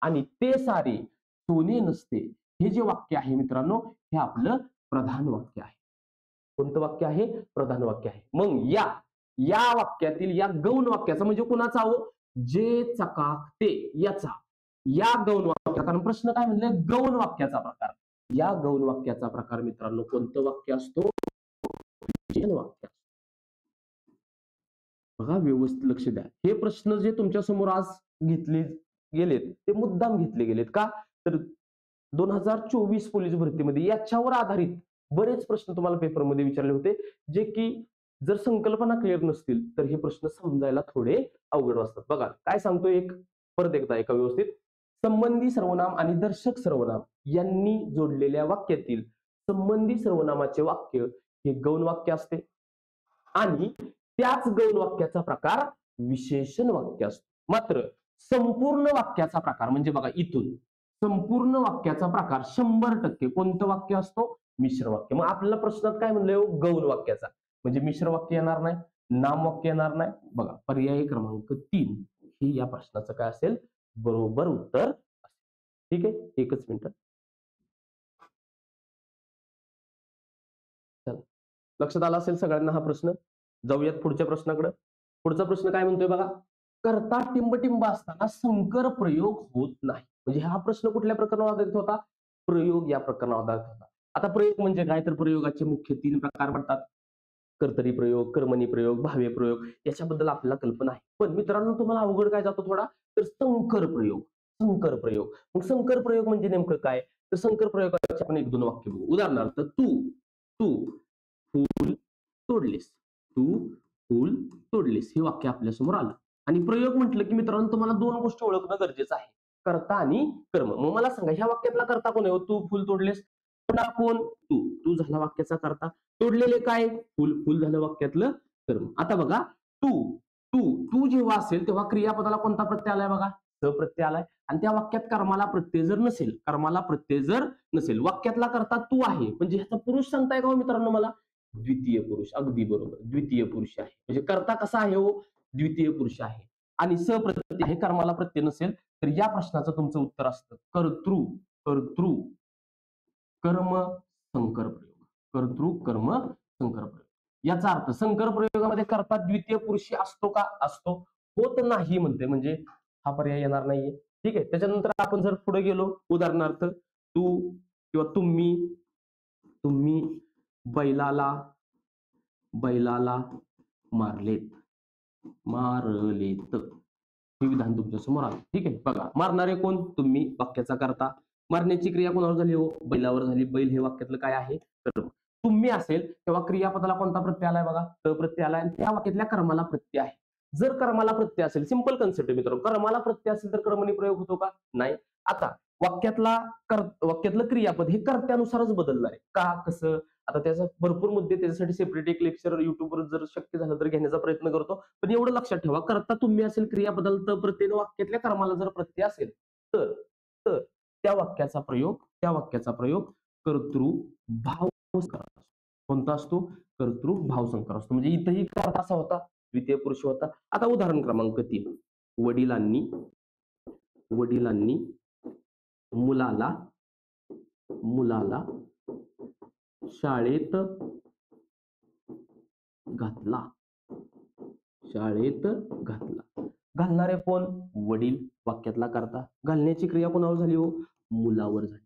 आणि ते सारे सोने नसते हे जे वाक्य आहे मित्रांनो, हे आपलं प्रधान वाक्य आहे. कोणतं वाक्य आहे? प्रधान वाक्य आहे. मग या वाक्यातील या गौण वाक्याचा म्हणजे कुणाचा हो? जे चकाकते याचा, या गौण वाक्य, कारण प्रश्न काय म्हणले? गौण वाक्याचा प्रकार. या गौण वाक्याचा प्रकार मित्रांनो कोणतं वाक्य असतो? विशेषण वाक्य. बघा, व्यवस्थित लक्ष द्या. हे प्रश्न जे तुमच्या समोर आज घेतले गेलेत, ते मुद्दाम घेतले गेलेत का? तर 2024 पोलीस भरतीमध्ये याच्यावर आधारित बरेच प्रश्न तुम्हाला पेपरमध्ये विचारले होते, जे की जर संकल्पना क्लिअर नसतील तर हे प्रश्न समजायला थोडे अवघड असतात. बघा काय सांगतोय, परत एकदा एका व्यवस्थित. संबंधी सर्वनाम आणि दर्शक सर्वनाम यांनी जोडलेल्या वाक्यातील संबंधी सर्वनामाचे वाक्य हे गौण वाक्य असते. आणि त्याच गौण वाक्याचा प्रकार विशेषण वाक्य असतो. मात्र संपूर्ण वाक्याचा प्रकार म्हणजे बघा, इथून संपूर्ण वाक्याचा प्रकार 100% कोणतं वाक्य असतो? मिश्र वाक्य. मग आपल्याला प्रश्नात काय म्हणलंय? गौण वाक्याचा म्हणजे मिश्र वाक्य येणार नाही, नाम वाक्य येणार नाही. बघा, पर्याय क्रमांक 3 ही या प्रश्नाचं काय असेल? बरोबर उत्तर असेल. ठीक आहे, एकच मिनिट. चला, लक्षात आला असेल सगळ्यांना हा प्रश्न. जाऊयात पुढच्या प्रश्नाकडे. पुढचा प्रश्न काय म्हणतोय बघा, कर्ता टिंबटिंब असताना संकर प्रयोग होत नाही. म्हणजे हा प्रश्न कुठल्या प्रकरणावर आधारित होता? प्रयोग या प्रकरणावर आधारित होता. आता प्रयोग म्हणजे काय? तर प्रयोगाचे मुख्य 3 प्रकार पडतात. कर्तरी प्रयोग, कर्मणी प्रयोग, भाव्य प्रयोग. याच्याबद्दल आपल्याला कल्पना आहे. पण मित्रांनो, तुम्हाला अवघड काय जातो थोडा? तर संकर प्रयोग. संकर प्रयोग. मग संकर प्रयोग म्हणजे नेमकं काय? तर संकर प्रयोगाचे आपण 1-2 वाक्य बघू. उदाहरणार्थ, तू तू फूल तोडलीस. तू फूल तोडलीस. हे वाक्य आपल्यासमोर आलं. आणि प्रयोग म्हटलं की मित्रांनो तुम्हाला 2 गोष्टी ओळखणं गरजेचं आहे. कर्ता आणि कर्म. मग मला सांगा ह्या वाक्यातला कर्ता कोण आहे हो? तू फूल तोडलेस. तोडणार कोण? तू. तू झाला वाक्याचा कर्ता. तोडलेले काय? फूल. फूल झालं वाक्यातलं कर्म. आता बघा, तू तू तू जेव्हा असेल तेव्हा क्रियापदाला कोणता प्रत्यय आलाय बघा? स प्रत्यय आलाय. आणि त्या वाक्यात कर्माला प्रत्यय जर नसेल, कर्माला प्रत्यय जर नसेल, वाक्यातला कर्ता तू आहे. म्हणजे ह्याचा पुरुष सांगताय का हो मित्रांनो मला? द्वितीय पुरुष. अगदी बरोबर. द्वितीय पुरुष आहे. म्हणजे कर्ता कसा आहे हो? द्वितीय पुरुष आहे. आणि स प्रत्यय आहे, कर्माला प्रत्यय नसेल, तर या प्रश्नाचं तुमचं उत्तर असतं कर्तृ. कर्तृ कर्म संकर प्रयोग. कर्तृ कर्म संकर प्रयोग. याचा अर्थ संकर प्रयोगामध्ये कर्ता द्वितीय पुरुषी असतो का? असतो. होत नाही म्हणते, म्हणजे हा पर्याय येणार नाहीये. ठीक आहे. त्याच्यानंतर आपण जर पुढे गेलो, उदाहरणार्थ तू किंवा तुम्ही तुम्ही बैलाला बैलाला मारलेत. मारलेत. हे विधान तुमच्या समोर आलं. ठीक आहे. बघा, मारणारे कोण? तुम्ही. वाक्याचा कर्ता. मारण्याची क्रिया कोणावर झाली हो? बैलावर झाली. बैल हे वाक्यातलं काय आहे? कर्म. तुम्ही असेल तेव्हा क्रियापदाला कोणता प्रत्यय आलाय बघा? त प्रत्यय आलाय. आणि त्या वाक्यातल्या कर्माला प्रत्यय आहे. जर कर्माला प्रत्यय असेल, सिंपल कन्सेप्ट आहे मित्रांनो, कर्माला प्रत्यय असेल तर कर्मणी प्रयोग होतो का? नाही. आता वाक्यातलं क्रियापद हे कर्त्यानुसारच बदलणार आहे. का? कसं? आता त्याचा भरपूर मुद्दे, त्याच्यासाठी सेपरेट एक लेक्चर युट्यूबवर जर शक्य झालं तर घेण्याचा प्रयत्न करतो. पण एवढं लक्षात ठेवा, कर्ता तुम्ही असेल, क्रियापदाला त प्रत्यय, वाक्यातल्या कर्माला जर प्रत्यय असेल तर तर त्या वाक्याचा प्रयोग कर्तृ भाव संकर असतो. कोणता असतो? कर्तृ भाव संकर असतो. म्हणजे इथंही कर्ता असा होता, द्वितीय पुरुष होता. आता उदाहरण क्रमांक 3. वडिलांनी वडिलांनी मुलाला मुलाला शाळेत घातला. शाळेत घातला. घालणारे कोण? वडील. वाक्यातला कर्ता. घालण्याची क्रिया कोणावर झाली हो? मुलावर झाली.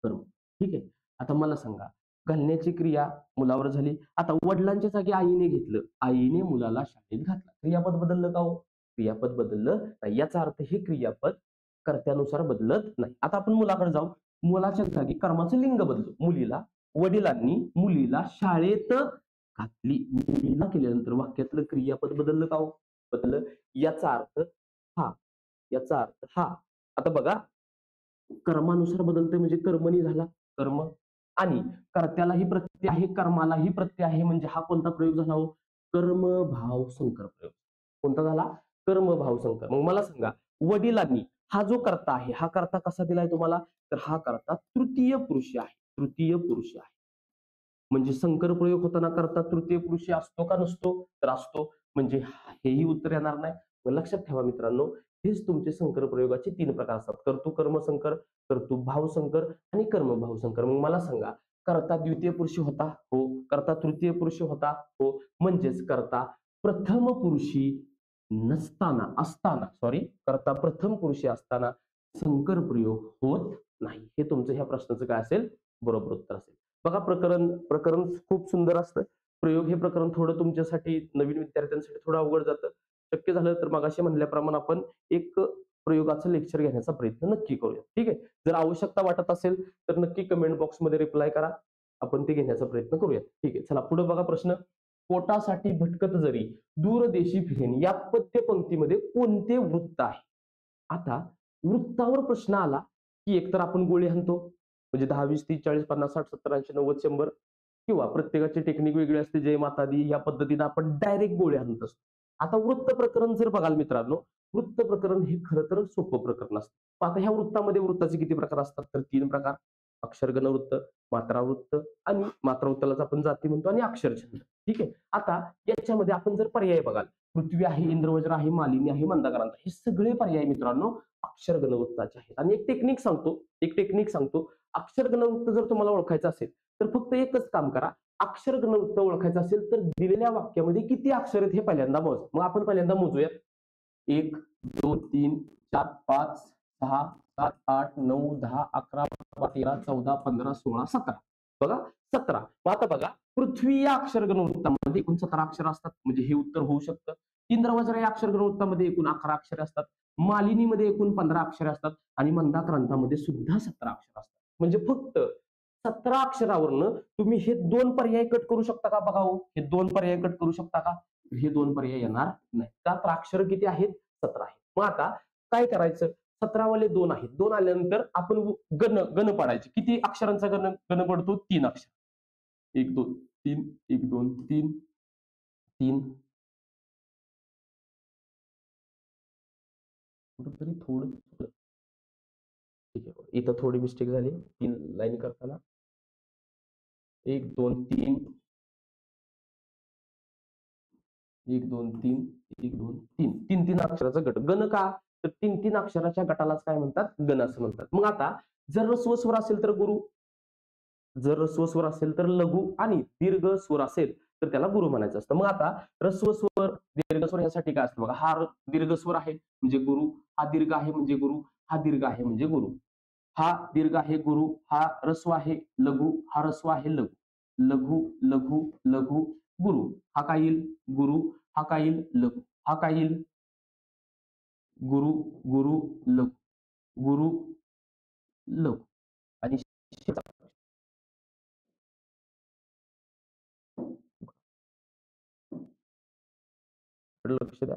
कर्म. ठीक आहे. आता मला सांगा, घालण्याची क्रिया मुलावर झाली. आता वडिलांच्या जागी आईने घेतलं. आईने मुलाला शाळेत घातला. क्रियापद बदललं का हो? क्रियापद बदललं नाही. याचा अर्थ हे क्रियापद कर्त्यानुसार बदलत नाही. आता आपण मुलाकडे जाऊ. मुलाच्या जागी कर्माचं लिंग बदलू. मुलीला. वडिलांनी मुलीला शाळेत घातली. मुलीला केल्यानंतर वाक्यातलं क्रियापद बदललं का हो? बदललं. याचा अर्थ हा. याचा अर्थ हा. आता बघा, कर्मानुसार बदलते म्हणजे कर्मणी झाला. कर्म. आणि कर्त्यालाही प्रत्यय आहे, कर्मालाही प्रत्यय आहे, म्हणजे हा कोणता प्रयोग झाला हो? कर्म भाव संकर प्रयोग. कोणता झाला? कर्म भाव संकर. मग मला सांगा, वडिलांनी हा जो कर्ता आहे, हा कर्ता कसा दिलाय तुम्हाला? तर हा कर्ता तृतीय पुरुष आहे. तृतीय पुरुष आहे. म्हणजे संकर प्रयोग होताना करता तृतीय पुरुषी असतो का नसतो? तर असतो. म्हणजे हेही उत्तर येणार नाही. मग लक्षात ठेवा मित्रांनो, हेच तुमचे संकर प्रयोगाचे 3 प्रकार असतात. कर्तृ कर्म संकर, कर्तृ भाव संकर आणि कर्म भाव संकर. मग मला सांगा, कर्ता द्वितीय पुरुषी होता? हो. कर्ता तृतीय पुरुषी होता? हो. म्हणजेच कर्ता प्रथम पुरुषी कर्ता प्रथम पुरुषी असताना संकर प्रयोग होत नाही. हे तुमचं ह्या प्रश्नाचं काय असेल? बरोबर उत्तर असेल. बघा, प्रकरण प्रकरण खूप सुंदर असतं. प्रयोग हे प्रकरण थोडं तुमच्यासाठी, नवीन विद्यार्थ्यांसाठी थोडं अवघड जातं. शक्य झालं तर मगाशी म्हणल्याप्रमाणे आपण एक प्रयोगाचं लेक्चर घेण्याचा प्रयत्न नक्की करूया. ठीक आहे. जर आवश्यकता वाटत असेल तर नक्की कमेंट बॉक्समध्ये रिप्लाय करा. आपण ते घेण्याचा प्रयत्न करूया. ठीक आहे. चला पुढे बघा प्रश्न. पोटासाठी भटकत जरी दूर देशी फिरेन या पद्य पंक्तीमध्ये कोणते वृत्त आहे? आता वृत्तावर प्रश्न आला की एकतर आपण गोळी हाणतो, म्हणजे 10, 20, 30, 40, 50, 60, 70, 80, 90, 100, किंवा प्रत्येकाची टेक्निक वेगळी असते. जय माता दी या पद्धतीने आपण डायरेक्ट गोळी हाणत असतो. आता वृत्त प्रकरण जर बघाल मित्रांनो, वृत्त प्रकरण हे खरं तर सोपं प्रकरण असतं. आता ह्या वृत्तामध्ये वृत्ताचे किती प्रकार असतात? तर 3 प्रकार. अक्षरगण वृत्त, मात्रावृत्त आणि मात्रावृत्तालाच आपण जाती म्हणतो, आणि अक्षरछंद. ठीक आहे. आता याच्यामध्ये आपण जर पर्याय बघाल, पृथ्वी आहे, इंद्रवज्र आहे, मालिनी आहे, मंदाक्रांत, हे सगळे पर्याय मित्रांनो अक्षरगण वृत्ताचे आहेत. आणि एक टेक्निक सांगतो. अक्षरगण वृत्त जर तुम्हाला ओळखायचं असेल तर फक्त एकच काम करा. अक्षरगण वृत्त ओळखायचं असेल तर दिलेल्या वाक्यामध्ये किती अक्षर आहेत हे पहिल्यांदा मोजा. मग आपण पहिल्यांदा मोजूयात. 1, 2, 3, 4, 5, 6, 7, 8, 9, 10, 11, 12, 13, 14, 15, 16, 17. बघा, 17. मग आता बघा, पृथ्वी या अक्षरगण वृत्तामध्ये एकूण 17 अक्षर असतात, म्हणजे हे उत्तर होऊ शकतं. इंद्रवज्र या अक्षरगण वृत्तामध्ये एकूण 11 अक्षरे असतात. मालिनीमध्ये एकूण 15 अक्षरे असतात आणि मंदाक्रांतामध्ये सुद्धा 17 अक्षर असतात. म्हणजे फक्त 17 अक्षरावरनं तुम्ही हे 2 पर्याय कट करू शकता का बघा हो. हे 2 पर्याय कट करू शकता का? हे 2 पर्याय येणार नाही. का तर अक्षर किती आहेत? 17 आहेत. मग आता काय करायचं? 17 वाले 2 आहेत. 2 आल्यानंतर आपण गण पाडायचे. किती अक्षरांचा गण पडतो? 3 अक्षर. 1 2 3 1 2 3 3 कुठेतरी थोडं ठीक आहे. इथं थोडी मिस्टेक झाली. 3 लाईन करताना 1 2 3 1 2 3 1 2 3 3 अक्षराचा गट. गण का? तर 3 अक्षराच्या गटालाच काय म्हणतात? गण असं म्हणतात. मग आता जर ऱ्हस्व स्वर असेल तर गुरु, जर ऱ्हस्व स्वर असेल तर लघु आणि दीर्घ स्वर असेल तर त्याला गुरु म्हणायचं असतं. मग आता ऱ्हस्व स्वर, दीर्घ स्वर यासाठी काय असतं बघा. हा दीर्घ स्वर आहे म्हणजे गुरु, हा दीर्घ आहे म्हणजे गुरु, हा दीर्घ आहे म्हणजे गुरु. हा दीर्घ आहे गुरु, हा ऱ्हस्व आहे लघु, हा ऱ्हस्व आहे लघु. लघु लघु लघु गुरु. हा काय येईल? गुरु. हा काय येईल? लघु. हा काय येईल? गुरु गुरु लघु. गुरु लघु. आणि लक्ष द्या.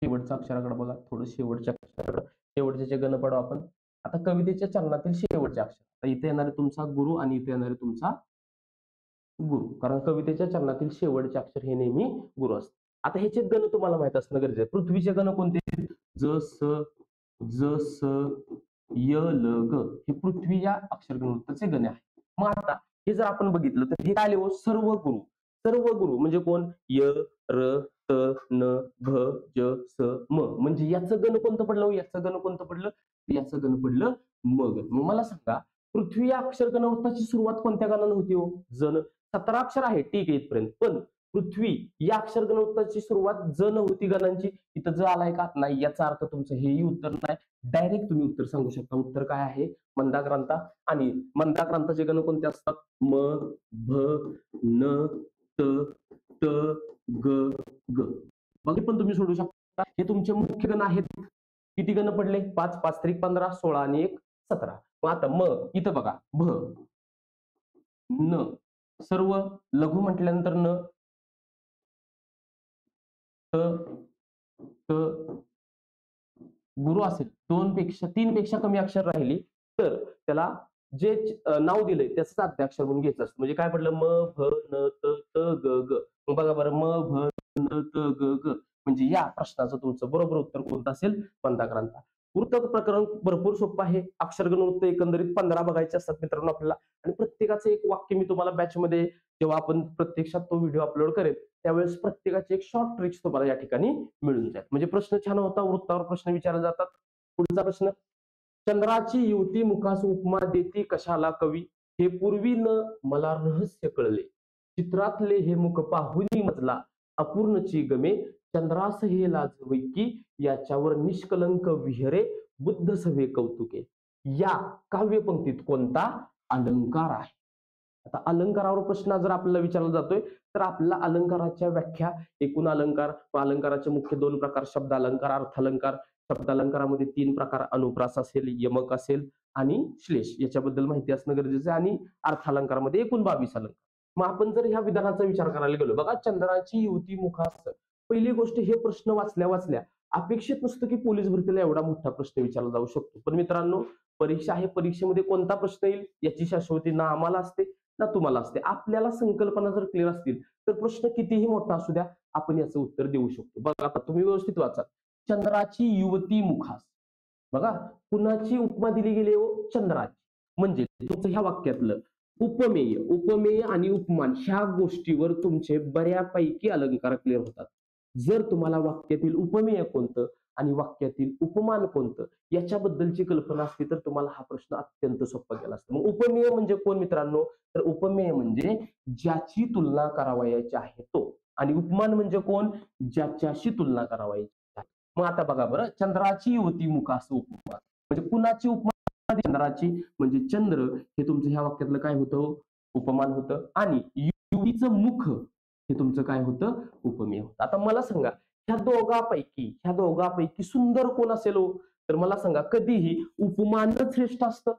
शेवटच्या अक्षराकडे बघा. थोडं शेवटच्या अक्षराकडे. शेवटचे जे गण पाडू आपण. आता कवितेच्या चरणातील शेवटचे अक्षर. आता इथे येणार आहे तुमचा गुरु आणि इथे येणार आहे तुमचा गुरु. कारण कवितेच्या चरणातील शेवटचे अक्षर हे नेहमी गुरु असते. आता ह्याचे गण तुम्हाला माहित असणं गरजेचं आहे. पृथ्वीचे गण कोणते? ज स ज स य ल ग. हे पृथ्वी या अक्षर गणवृत्ताचे गण आहे. मग आता हे जर आपण बघितलं तर हे काय लिहू? सर्व गुरु. सर्व गुरु म्हणजे कोण? य र त न भ ज स म. म्हणजे याचं गण कोणतं पडलं? याचं गण कोणतं पडलं? याचं गण पडलं म गण. मग मला सांगा पृथ्वी या अक्षर गणवृत्ताची सुरुवात कोणत्या गणानं होती हो? जन. 17 अक्षर आहे ठीक आहे इथपर्यंत. पण पृथ्वी या अक्षर गणवृत्ताची सुरुवात जन होती गणांची. इथं ज आलाय का? नाही. याचा अर्थ तुमचं हेही उत्तर नाही. डायरेक्ट तुम्ही उत्तर सांगू शकता. उत्तर काय आहे? मंदाक्रांता. आणि मंदाक्रांताचे गण कोणते असतात? म भ न त ट ग ग. बाकी पण तुम्ही सोडू शकता. हे तुमचे मुख्य गण आहेत. किती गण पडले? 5 5 त्रिक 15 16 आणि 1 17. मग आता म इथं बघा. भ न सर्व लघु म्हटल्यानंतर न त त गुरु असेल 3 पेक्षा कमी अक्षर राहिली तर त्याला जे नाव दिलंय त्याच आद्याक्षर म्हणून घ्यायचं असतं. म्हणजे काय पडलं? म भ न त त ग ग. मग बघा बरं. म भ न त ग ग. म्हणजे या प्रश्नाचं तुमचं बरोबर उत्तर कोणतं असेल? मंदाक्रांता. वृत्त प्रकरण भरपूर सोपं आहे. अक्षर गणवृत्त एकंदरीत 15 बघायचे असतात मित्रांनो आपल्याला. आणि प्रत्येकाचं एक वाक्य मी तुम्हाला बॅचमध्ये जेव्हा आपण प्रत्यक्षात तो व्हिडिओ अपलोड करेल त्यावेळेस प्रत्येकाचे एक शॉर्ट ट्रिक्स तुम्हाला या ठिकाणी मिळून जाईल. म्हणजे प्रश्न छान होता. वृत्तावर प्रश्न विचारले जातात. पुढचा प्रश्न. चंद्राची युवती मुखास उपमा देती कशाला कवी, हे पूर्वी न मला रहस्य कळले, चित्रातले हे मुख पाहुनी मजला, अपूर्णची गमे, चंद्रास हे लाजवैकी, याच्यावर निष्कलंक विहरे, बुद्ध सवे कौतुके. या काव्यपंक्तीत कोणता अलंकार आहे? आता अलंकारावर प्रश्न जर आपल्याला विचारला जातोय तर आपल्याला अलंकाराच्या व्याख्या, एकूण अलंकार, अलंकाराचे मुख्य 2 प्रकार, शब्द अलंकार, अर्थ अलंकार. शब्द अलंकारामध्ये 3 प्रकार, अनुप्रास असेल, यमक असेल आणि श्लेष. याच्याबद्दल माहिती असणं गरजेचं आहे. आणि अर्थ अलंकारामध्ये एकूण 22 अलंकार. मग आपण जर ह्या विधानाचा विचार करायला गेलो बघा. चंद्राची युवती मुखास. पहिली गोष्ट हे प्रश्न वाचल्या वाचल्या अपेक्षित नसतं की पोलीस भरतीला एवढा मोठा प्रश्न विचारला जाऊ शकतो. पण मित्रांनो परीक्षा आहे. परीक्षेमध्ये कोणता प्रश्न येईल याची शाश्वती ना आम्हाला असते ना तुम्हाला असते. आपल्याला संकल्पना जर क्लिअर असतील तर प्रश्न कितीही मोठा असू द्या आपण याचं उत्तर देऊ शकतो. बघा आता तुम्ही व्यवस्थित वाचा. चंद्राची युवती मुखास. बघा कुणाची उपमा दिली गेली हो? चंद्राची. म्हणजे तुमचं ह्या वाक्यातलं उपमेय, उपमेय आणि उपमान ह्या गोष्टीवर तुमचे बऱ्यापैकी अलंकार क्लिअर होतात. जर तुम्हाला वाक्यातील उपमेय कोणतं आणि वाक्यातील उपमान कोणतं याच्याबद्दलची कल्पना असती तर तुम्हाला हा प्रश्न अत्यंत सोपा गेला असता. मग उपमेय म्हणजे कोण मित्रांनो? तर उपमेय म्हणजे ज्याची तुलना करावयाची आहे तो. आणि उपमान म्हणजे कोण? ज्याच्याशी तुलना करावयाची आहे. मग आता बघा बरं. चंद्राची युवती मुखास उपमा म्हणजे कुणाची उपमा? चंद्राची. म्हणजे चंद्र हे तुमचं ह्या वाक्यातलं काय होतं? उपमान होतं. आणि युवतीचं मुख हे तुमचं काय होतं? उपमेय होतं. आता मला सांगा ह्या दोघांपैकी सुंदर कोण असेल हो? तर मला सांगा, कधीही उपमानच श्रेष्ठ असतं,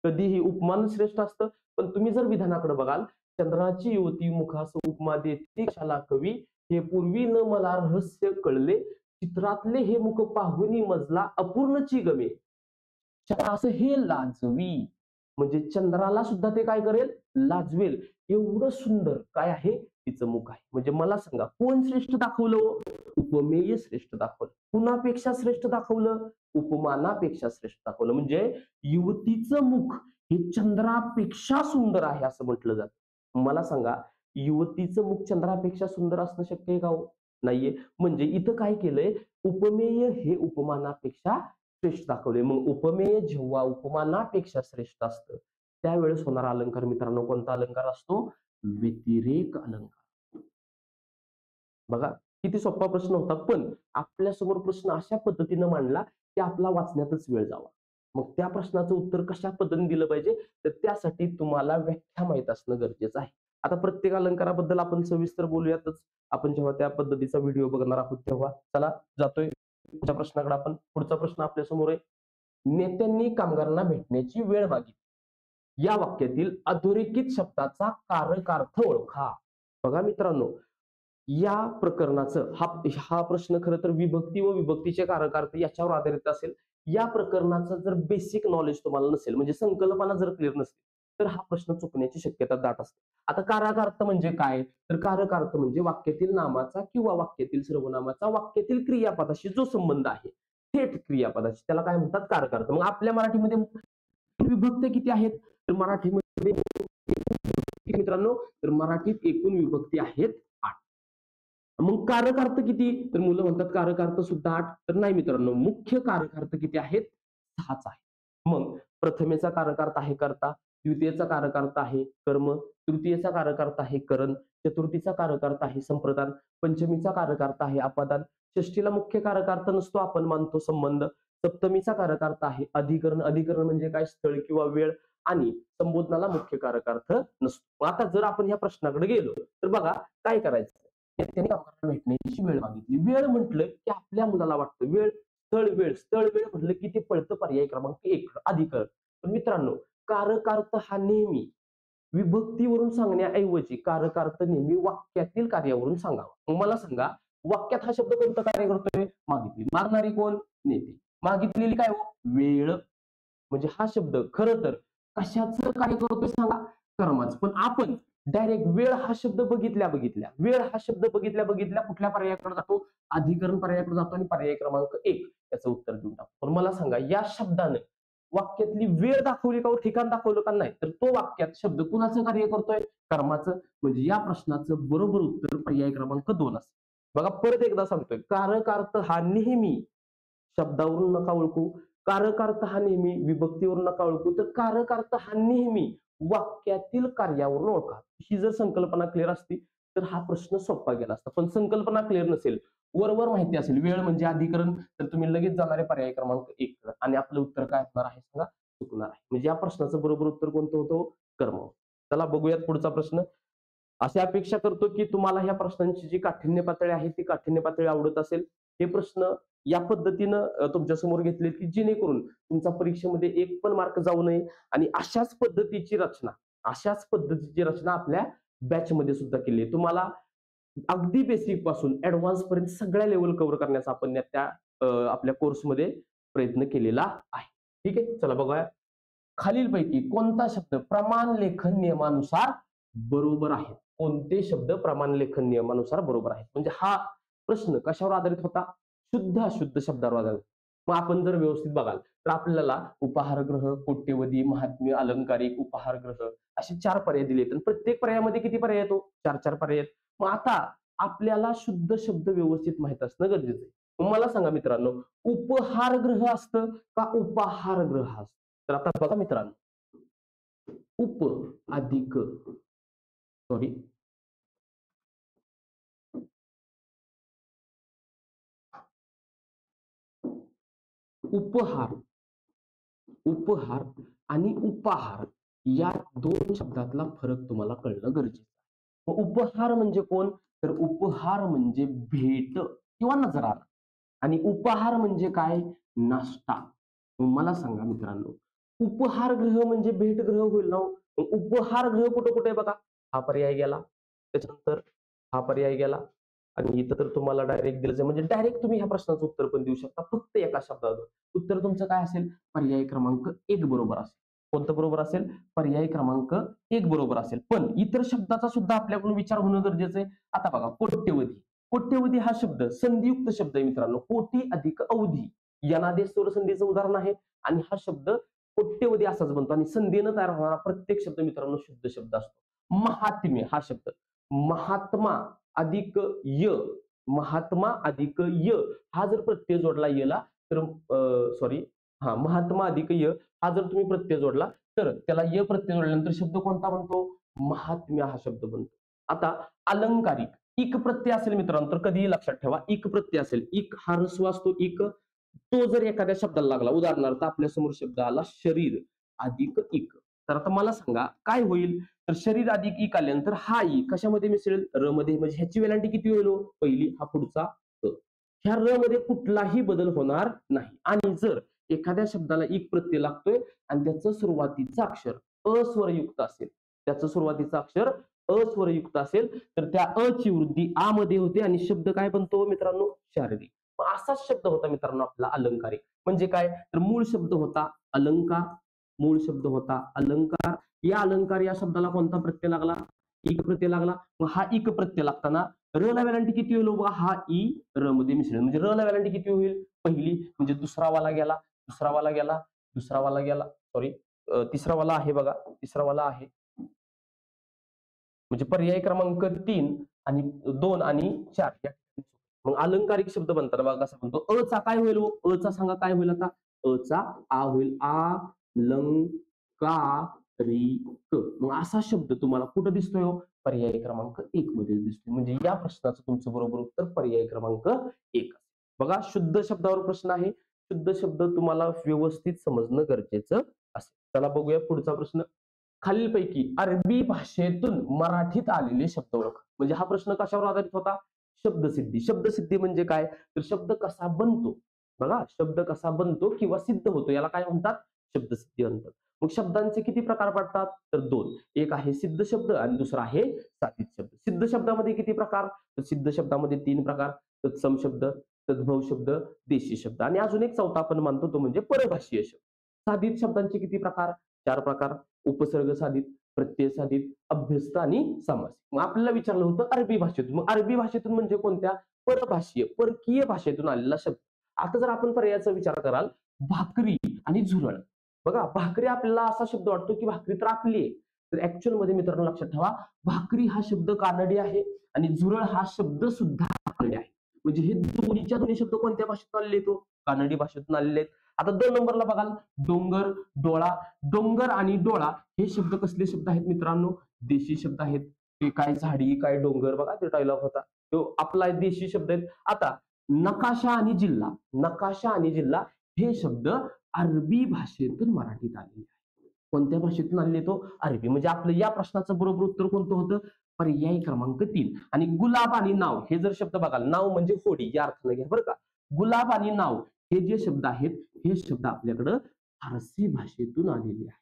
कधीही उपमान श्रेष्ठ असतं. पण तुम्ही जर विधानाकडे बघाल, चंद्राची युवती मुखास उपमा देते कशाला कवी, हे पूर्वी न मला रहस्य कळले, चित्रातले हे मुख पाहुनी मजला अपूर्णची गमे, असं हे लाजवी. म्हणजे चंद्राला सुद्धा ते काय करेल, लाजवेल, एवढं सुंदर काय आहे तिचं मुख आहे. म्हणजे मला सांगा, कोण श्रेष्ठ दाखवलं हो? उपमेय श्रेष्ठ दाखवलं. कुणापेक्षा श्रेष्ठ दाखवलं? उपमानापेक्षा श्रेष्ठ दाखवलं. म्हणजे युवतीचं मुख हे चंद्रापेक्षा सुंदर आहे असं म्हटलं जातं. मला सांगा, युवतीचं मुख चंद्रापेक्षा सुंदर असणं शक्य आहे का हो? नाहीये. म्हणजे इथं काय केलंय, उपमेय हे उपमानापेक्षा श्रेष्ठ दाखवले. मग उपमेय जेव्हा उपमानापेक्षा श्रेष्ठ असतं, त्यावेळेस होणारा अलंकार मित्रांनो कोणता अलंकार असतो? व्यतिरेक अलंकार. बघा, किती सोपा प्रश्न होता, पण आपल्या समोर प्रश्न अशा पद्धतीने मांडला की आपला वाचण्यातच वेळ जावा. मग त्या प्रश्नाचं उत्तर कशा पद्धतीने दिलं पाहिजे, तर त्यासाठी तुम्हाला व्याख्या माहित असणं गरजेचं आहे. आता प्रत्येक अलंकाराबद्दल आपण सविस्तर बोलूयातच. आपण जेव्हा त्या पद्धतीचा व्हिडिओ बघणार आहोत तेव्हा. चला जातोय पुढच्या प्रश्नाकडे आपण. पुढचा प्रश्न आपल्या समोर आहे, नेत्यांनी कामगारांना भेटण्याची वेळ मागितली. या वाक्यातील अधोरेखित शब्दाचा कारकार्थ ओळखा. बघा मित्रांनो, या प्रकरणाचं हा प्रश्न खरं तर विभक्ती व विभक्तीचे कारकार्थ याच्यावर आधारित असेल. या प्रकरणाचं जर बेसिक नॉलेज तुम्हाला नसेल, म्हणजे संकल्पना जर क्लिअर नसेल, तर हा प्रश्न चुकण्याची शक्यता दाट असते. आता कारकार्थ म्हणजे काय? तर कारकार्थ म्हणजे वाक्यातील नामाचा किंवा वाक्यातील सर्वनामाचा वाक्यातील क्रियापदाशी जो संबंध आहे, थेट क्रियापदाशी, त्याला काय म्हणतात? कारकार्थ. मग आपल्या मराठीमध्ये विभक्ती किती आहेत? तर मराठीमध्ये मित्रांनो, तर मराठीत एकूण विभक्ती आहेत 8. मग कारकार्थ किती? तर मुलं म्हणतात कारकार्थ सुद्धा 8. तर नाही मित्रांनो, मुख्य कारकार्थ किती आहेत? 6च आहे. मग प्रथमेचा कारकार्थ आहे कर्ता, द्वितीयचा कारकार्थ आहे कर्म, तृतीयचा कारकार्थ आहे करण, चतुर्थीचा कारकार्थ आहे संप्रदान, पंचमीचा कारकार्थ आहे अपादान, षष्टीला मुख्य कारकार्थ नसतो, आपण मानतो संबंध, सप्तमीचा कारकार्थ आहे अधिकरण. अधिकरण म्हणजे काय? स्थळ किंवा वेळ. आणि संबोधनाला मुख्य कारकार्थ नसतो. आता जर आपण या प्रश्नाकडे गेलो तर बघा काय करायचं. त्यांनी कामगारांना भेटण्याची वेळ मागितली. वेळ म्हटलं की आपल्या मुलाला वाटतं वेळ, स्थळ वेळ. स्थळ वेळ म्हटलं की ते पळतं पर्याय क्रमांक 1 अधिकरण. पण मित्रांनो, कारकार्थ हा नेहमी विभक्तीवरून सांगण्याऐवजी कारकार्थ नेहमी वाक्यातील कार्यावरून सांगावा. मग मला सांगा, वाक्यात हा शब्द कोणतं कार्य करतोय? मागितली. मागणारी कोण? नेते. मागितलेली काय हो? वेळ. म्हणजे हा शब्द खरं तर कशाचं कार्य करतोय सांगा? कर्माचं. पण आपण डायरेक्ट वेळ हा शब्द बघितल्या कुठल्या पर्यायाकडे जातो? अधिकरण पर्यायाकडे जातो आणि पर्याय क्रमांक 1 याचं उत्तर देऊन टाकतो. पण मला सांगा, या शब्दाने वाक्यातली वेळ दाखवली का, ठिकाण दाखवलं का? नाही. तर तो वाक्यात शब्द कुणाचं कार्य करतोय? कर्माचं. म्हणजे या प्रश्नाचं बरोबर उत्तर पर्याय क्रमांक 2 असेल. बघा, परत एकदा सांगतोय, कारकार्थ हा नेहमी शब्दावरून नका ओळखू, कारकार्थ हा नेहमी विभक्तीवरून नका ओळखू, तर कारकार्थ हा नेहमी वाक्यातील कार्यावरून ओळखा. ही जर संकल्पना क्लिअर असती तर हा प्रश्न सोपा गेला असता. पण संकल्पना क्लिअर नसेल, वरवर माहिती असेल वेळ म्हणजे अधिकरण, तर तुम्ही लगेच जाणारे पर्याय क्रमांक 1 आणि आपलं उत्तर काय असणार आहे सांगा? चुकणार आहे. म्हणजे या प्रश्नाचं बरोबर उत्तर कोणतं होतं? कर्म. चला बघूयात पुढचा प्रश्न. अशी अपेक्षा करतो की तुम्हाला ह्या प्रश्नांची जी काठिण्य पातळी आहे ती काठिण्य पातळी आवडत असेल. हे प्रश्न या पद्धतीनं तुमच्या समोर घेतले की जेणेकरून तुमचा परीक्षेमध्ये एक पण मार्क जाऊ नये. आणि अशाच पद्धतीची रचना आपल्या बॅच मध्ये सुद्धा केली आहे. तुम्हाला अगदी बेसिक पासून ऍडव्हान्स पर्यंत सगळ्या लेवल कव्हर करण्याचा आपण त्या आपल्या कोर्समध्ये प्रयत्न केलेला आहे. ठीक आहे, चला बघूया. खालीलपैकी कोणता शब्द प्रमाण लेखन नियमानुसार बरोबर आहे? कोणते शब्द प्रमाण लेखन नियमानुसार बरोबर आहेत? म्हणजे हा प्रश्न कशावर आधारित होता? शुद्ध अशुद्ध शब्दावर आधारित. मग आपण जर व्यवस्थित बघाल तर आपल्याला उपहारग्रह, कोट्यवधी, महात्म्य, अलंकारिक, उपहारग्रह असे 4 पर्याय दिले आहेत. प्रत्येक पर्यायामध्ये किती पर्याय येतो? 4-4 पर्याय आहेत. मग आता आपल्याला शुद्ध शब्द व्यवस्थित माहित असणं गरजेचं आहे. मग मला सांगा मित्रांनो, उपहारग्रह असतं का उपाहारग्रह असतं? तर आता बघा मित्रांनो, उप अधिक सॉरी उपहार उपहार आणि उपाहार या 2 शब्दातला फरक तुम्हाला कळणं गरजेचं आहे. उपहार म्हणजे कोण? तर उपहार म्हणजे भेट किंवा नजराणा. आणि उपहार म्हणजे काय? नाश्ता. मला सांगा मित्रांनो, उपहारगृह म्हणजे भेटगृह होईल ना हो? मग उपहारगृह कुठे कुठे बघा, हा पर्याय गेला, त्याच्यानंतर हा पर्याय गेला, आणि इथं तर तुम्हाला डायरेक्ट दिलं, म्हणजे डायरेक्ट तुम्ही ह्या प्रश्नाचं उत्तर पण देऊ शकता फक्त एका शब्दावर. उत्तर तुमचं काय असेल? पर्याय क्रमांक 1 बरोबर असेल. कोणतं बरोबर असेल? पर्याय क्रमांक 1 बरोबर असेल. पण इतर शब्दाचा सुद्धा आपल्याकडून विचार होणं गरजेचं आहे. आता बघा, कोट्यवधी. कोट्यवधी हा शब्द संधियुक्त शब्द आहे मित्रांनो. कोटी अधिक अवधी यनादेश स्वर संधीचं उदाहरण आहे. आणि हा शब्द कोट्यवधी असाच बनतो. आणि संधीनं तयार होणारा प्रत्येक शब्द मित्रांनो शुद्ध शब्द असतो. महात्म्य हा शब्द, महात्मा अधिक य, महात्मा अधिक य, हा जर प्रत्यय जोडला यला तर सॉरी, हा महात्मा अधिक य हा जर तुम्ही प्रत्यय जोडला तर त्याला य प्रत्यय जोडल्यानंतर शब्द कोणता बनतो? महात्म्य हा शब्द बनतो. आता अलंकारिक इक प्रत्यय असेल मित्रांनो, तर कधीही लक्षात ठेवा, इक प्रत्यय असेल, इक हा ऱ्हस्व असतो, इक, तो जर एखाद्या शब्दाला लागला, उदाहरणार्थ आपल्या समोर शब्द आला शरीर अधिक इक, तर आता मला सांगा काय होईल? तर शरीर अधिक इक आल्यानंतर हा ई कशामध्ये मिसळेल? र मध्ये. म्हणजे ह्याची वेलांटी किती होईल हो? पहिली, हा पुढचा अ. ह्या र मध्ये कुठलाही बदल होणार नाही. आणि जर एखाद्या शब्दाला इक प्रत्यय लागतोय आणि त्याचं सुरुवातीचं अक्षर अस्वरयुक्त असेल, त्याचं सुरुवातीचं अक्षर अस्वरयुक्त असेल, तर त्या अ ची वृद्धी आ मध्ये होते आणि शब्द काय बनतो मित्रांनो? शारीरिक. असाच शब्द होता मित्रांनो आपला अलंकारिक. म्हणजे काय? तर मूळ शब्द होता अलंकार, मूळ शब्द होता अलंकार. या अलंकार या शब्दाला कोणता प्रत्यय लागला? इक प्रत्यय लागला. मग हा इक प्रत्यय लागताना र ला व्हॅलंटी किती होईल बघा? हा ई र मध्ये मिसळेल. म्हणजे र ला व्हॅलंटी किती होईल? पहिली, म्हणजे दुसरा वाला गेला, दुसरा वाला गेला, दुसरा वाला गेला, सॉरी तिसरा वाला आहे बघा, तिसरा वाला आहे. म्हणजे पर्याय क्रमांक 3 आणि 2 आणि 4 या ठिकाणी. मग अलंकारिक शब्द बनताना बघा कसा बनतो? अ चा काय होईल? अ चा सांगा काय होईल? आता अ चा आ होईल. आ लं का री क. मग असा शब्द तुम्हाला कुठं दिसतोय हो? पर्याय क्रमांक 1 मध्ये दिसतोय. म्हणजे या प्रश्नाचं तुमचं बरोबर उत्तर पर्याय क्रमांक 1. बघा, शुद्ध शब्दावर प्रश्न आहे. शुद्ध शब्द तुम्हाला व्यवस्थित समजणं गरजेचं असेल. चला बघूया पुढचा प्रश्न. खालीलपैकी अरबी भाषेतून मराठीत आलेले शब्द ओळखा. म्हणजे हा प्रश्न कशावर आधारित होता? शब्दसिद्धी. शब्दसिद्धी म्हणजे काय? तर शब्द कसा बनतो, बघा, शब्द कसा बनतो किंवा सिद्ध होतो याला काय म्हणतात? शब्दसिद्धी म्हणतात. मग शब्दांचे किती प्रकार पडतात? तर 2. एक आहे सिद्ध शब्द आणि दुसरा आहे साधित शब्द. सिद्ध शब्दामध्ये किती प्रकार? तर सिद्ध शब्दामध्ये 3 प्रकार: तत्सम शब्द, तद्भव शब्द, देशी शब्द, आणि अजून एक चौथा आपण मानतो तो म्हणजे परभाषीय शब्द. साधित शब्दांचे किती प्रकार? 4 प्रकार: उपसर्ग साधित, प्रत्यय साधित, अभ्यस्त आणि समास. मग आपल्याला विचारलं होतं अरबी भाषेतून. मग अरबी भाषेतून म्हणजे कोणत्या? परभाषीय, परकीय भाषेतून आलेला शब्द. आता जर आपण पर्यायाचा विचार कराल, भाकरी आणि झुरळ. बघा, भाकरी आपल्याला असा शब्द वाटतो की भाकरी तर आपली आहे. तर ऍक्च्युअल मध्ये मित्रांनो लक्षात ठेवा, भाकरी हा शब्द कानडी आहे आणि झुरळ हा शब्द सुद्धा कानडी आहे. म्हणजे हे दोन्ही शब्द कोणत्या भाषेतून आलेले आहेत? कानडी भाषेतून आलेले आहेत. आता 2 नंबरला बघाल, डोंगर, डोळा. डोंगर आणि डोळा हे शब्द कसले शब्द आहेत मित्रांनो? देशी शब्द आहेत. ते काय झाडी, काय डोंगर, बघा ते डायलॉग होता तो आपला देशी शब्द आहेत. आता नकाशा आणि जिल्हा, नकाशा आणि जिल्हा हे शब्द अरबी भाषेतून मराठीत आलेले आहेत. कोणत्या भाषेतून आलेले? तो अरबी. म्हणजे आपलं या प्रश्नाचं बरोबर उत्तर कोणतं होतं? पर्याय क्रमांक 3. आणि गुलाब आणि नाव हे जर शब्द बघाल, नाव म्हणजे होडी या अर्थाने घ्या बरं का. गुलाब आणि नाव हे जे शब्द आहेत, हे शब्द आपल्याकडं फारसी भाषेतून आलेले आहेत.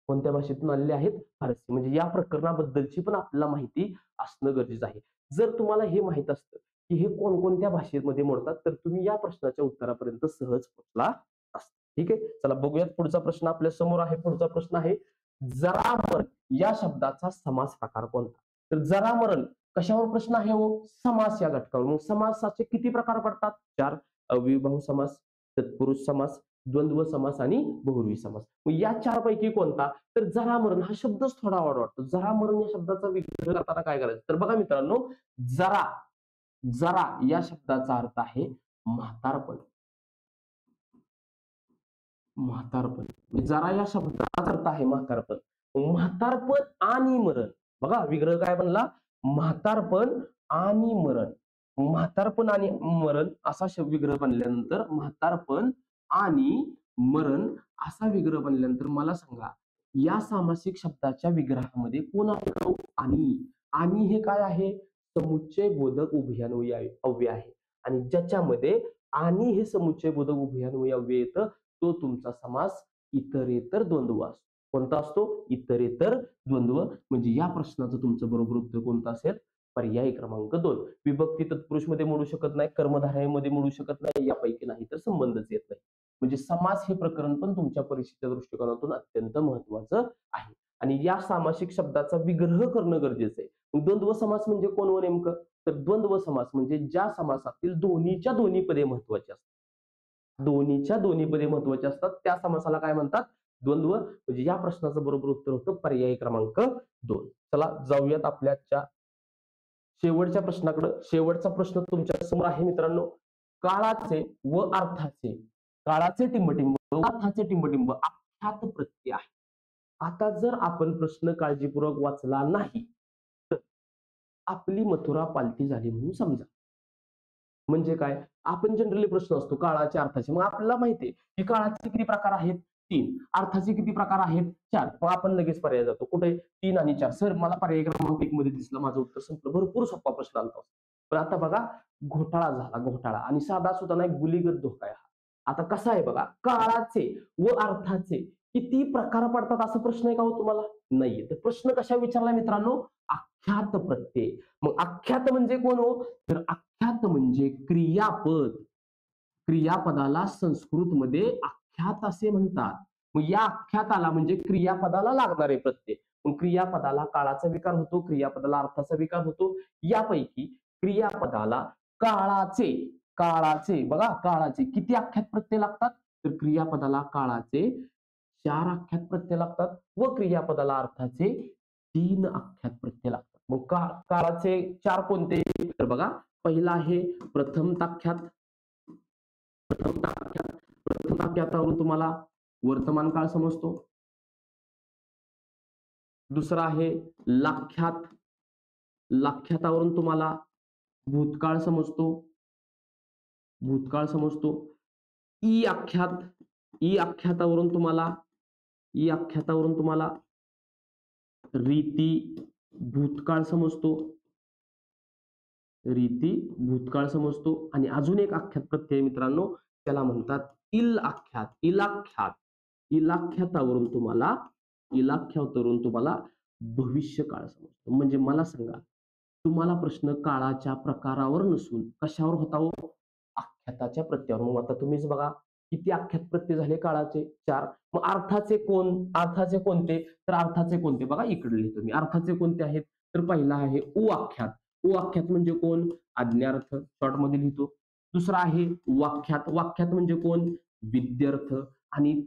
कोणत्या भाषेतून आलेले आहेत? फारसी. म्हणजे या प्रकरणाबद्दलची पण आपल्याला माहिती असणं गरजेचं आहे. जर तुम्हाला हे माहित असतं की हे कोणकोणत्या भाषेमध्ये मोडतात, तर तुम्ही या प्रश्नाच्या उत्तरापर्यंत सहज पोहोचला असता. ठीक आहे, चला बघूयात पुढचा प्रश्न आपल्या समोर आहे. पुढचा प्रश्न आहे, जरामरण या शब्दाचा समास प्रकार कोणता? तर जरामरण कशावर प्रश्न आहे हो? समास या घटकावर. मग समासाचे किती प्रकार पडतात? 4. अव्ययीभाव समास, तत्पुरुष समास, द्वंद्व समास आणि बहुव्रीही समास. मग या 4 पैकी कोणता? तर जरामरण हा शब्दच थोडा आवड वाटतो. जरामरण या शब्दाचा विग्रह करताना काय करायचं? तर बघा मित्रांनो, जरा, जरा या शब्दाचा अर्थ आहे म्हातारपण. म्हातारपण. म्हणजे जरा या शब्दाचा अर्थ आहे म्हातारपण. म्हातारपण आणि मरण. बघा विग्रह काय बनला? म्हातारपण आणि मरण. म्हातारपण आणि मरण असा विग्रह बनल्यानंतर, म्हातारपण आणि मरण असा विग्रह बनल्यानंतर मला सांगा, या सामासिक शब्दाच्या विग्रहामध्ये कोण आलं? आणि. आणि हे काय आहे? समुच्चय बोधक उभयान्वयी अव्यय आहे. आणि ज्याच्यामध्ये आणि हे समुच्चयबोधक उभयान्वयी अव्यय येतं तो तुमचा समास इतरेतर द्वंद्व असतो. कोणता असतो? इतरेतर द्वंद्व. म्हणजे या प्रश्नाचं तुमचं बरोबर उत्तर कोणतं असेल? पर्याय क्रमांक 2. विभक्ती तत्पुरुष मध्ये मोडू शकत नाही, कर्मधारयामध्ये मोडू शकत नाही, यापैकी नाही तर संबंधच येत नाही. म्हणजे समास हे प्रकरण पण तुमच्या परीक्षेच्या दृष्टिकोनातून अत्यंत महत्वाचं आहे. आणि या सामासिक शब्दाचा विग्रह करणं गरजेचं आहे. द्वंद्व समास म्हणजे कोण व नेमकं? तर द्वंद्व समास म्हणजे ज्या समासातील दोन्हीच्या दोन्ही पदे महत्वाची असतात. दोन्हीच्या दोन्ही पदे महत्वाची असतात त्या समासाला काय म्हणतात? द्वंद्व. म्हणजे या प्रश्नाचं बरोबर उत्तर होतं पर्याय क्रमांक 2. चला जाऊयात आपल्याच्या शेवटच्या प्रश्नाकडे. शेवटचा प्रश्न तुमच्या समोर आहे मित्रांनो. काळाचे व अर्थाचे, काळाचे टिंबटिंब व अर्थाचे टिंबटिंब आख्यात प्रत्यय आहे. आता जर आपण प्रश्न काळजीपूर्वक वाचला नाही तर आपली मथुरा पालथी झाली म्हणून समजा. म्हणजे काय? आपण जनरली प्रश्न असतो काळाचे अर्थाचे. मग आपल्याला माहिती आहे की काळाचे किती प्रकार आहेत? 3. अर्थाचे किती प्रकार आहेत? 4. मग आपण लगेच पर्याय जातो. कुठे? 3 आणि 4. सर मला पर्याय क्रमांक 1 मध्ये दिसलं, माझं उत्तर संपलं. भरपूर सोपा प्रश्न आला. पण आता बघा, घोटाळा झाला, घोटाळा. आणि साधा सुद्धा नाही, गुलीगत धोका आहे हा. आता कसं आहे बघा, काळाचे व अर्थाचे किती प्रकार पडतात असा प्रश्न आहे का हो तुम्हाला? नाहीये. तर प्रश्न कशा विचारला मित्रांनो? आख्यात प्रत्यय. मग आख्यात म्हणजे कोण हो? तर आख्यात म्हणजे क्रियापद. क्रियापदाला संस्कृत मध्ये आख्यात असे म्हणतात. मग या आख्याताला म्हणजे क्रियापदाला लागणारे प्रत्यय. मग क्रियापदाला काळाचा विकार होतो, क्रियापदाला अर्थाचा विकार होतो. यापैकी क्रियापदाला काळाचे, काळाचे बघा, काळाचे किती आख्यात प्रत्यय लागतात? तर क्रियापदाला काळाचे 4 आख्यात प्रत्यय लागतात व क्रियापदाला अर्थाचे 3 आख्यात प्रत्यय लागतात. मग काळाचे 4 कोणते? तर बघा, पहिला आहे प्रथम ताख्यात. प्रथम ताख्यात, प्रथम ताख्यातावरून तुम्हाला वर्तमान काळ समजतो. दुसरा आहे लाख्यात. लाख्यातावरून तुम्हाला भूतकाळ समजतो. भूतकाळ समजतो. ई आख्यात. ई आख्यातावरून तुम्हाला, ई आख्यातावरून तुम्हाला रीती भूतकाळ समजतो. रीती भूतकाळ समजतो. आणि अजून एक आख्यात प्रत्यय मित्रांनो, त्याला म्हणतात इल आख्यात. इलाख्यात. इलाख्यातावरून तुम्हाला, इलाख्यातावरून तुम्हाला भविष्यकाळ समजतो. म्हणजे मला सांगा, तुम्हाला प्रश्न काळाच्या प्रकारावर नसून कशावर होता हो? आख्याताच्या प्रत्ययावर. मग आता तुम्हीच बघा, किती आख्यात प्रत्यय झाले काळाचे? 4. मग अर्थाचे कोण? अर्थाचे कोणते? तर अर्थाचे कोणते बघा, इकडे लिहितो मी. अर्थाचे कोणते आहेत? तर पहिला आहे उ आख्यात. उ आख्यात म्हणजे कोण? आज्ञार्थ, शॉर्ट मध्ये लिहितो. दुसरा आहे वाख्यात. वाख्यात म्हणजे कोण? विद्यर्थ. आणि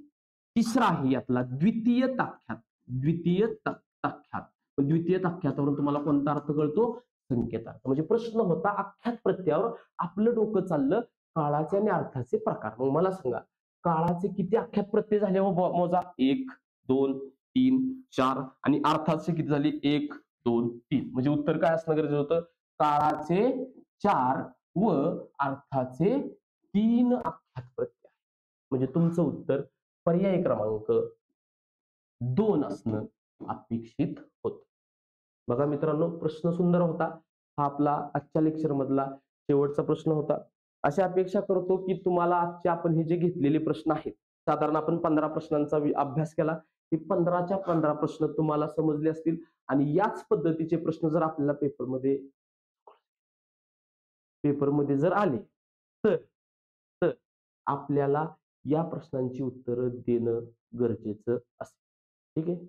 तिसरा आहे यातला द्वितीय ताख्यात. द्वितीय ताख्यात. द्वितीय ताख्यातावरून तुम्हाला कोणता अर्थ कळतो? संकेतार्थ. म्हणजे प्रश्न होता आख्यात प्रत्ययावर, आपलं डोकं चाललं काळाचे आणि अर्थाचे प्रकार. मग मला सांगा, काळाचे किती आख्यात प्रत्यय झाले हो? मोजा. 1, 2, 3, 4. आणि अर्थाचे किती झाले? 1, 2, 3. म्हणजे उत्तर काय असणं गरजेचं होतं? काळाचे 4 व अर्थाचे 3 आख्यात प्रत्यय. म्हणजे तुमचं उत्तर पर्याय क्रमांक 2 असणं अपेक्षित होतं. बघा मित्रांनो, प्रश्न सुंदर होता. हा आपला आजच्या लेक्चर मधला शेवटचा प्रश्न होता. अशी अपेक्षा करतो की तुम्हाला आजचे आपण हे जे घेतलेले प्रश्न आहेत, साधारण आपण 15 प्रश्नांचा अभ्यास केला. हे 15च्या 15 प्रश्न तुम्हाला समजले असतील. आणि याच पद्धतीचे प्रश्न जर आपल्याला पेपरमध्ये जर आले तर तर आपल्याला या प्रश्नांची उत्तरं देणं गरजेचं असेल. ठीक आहे.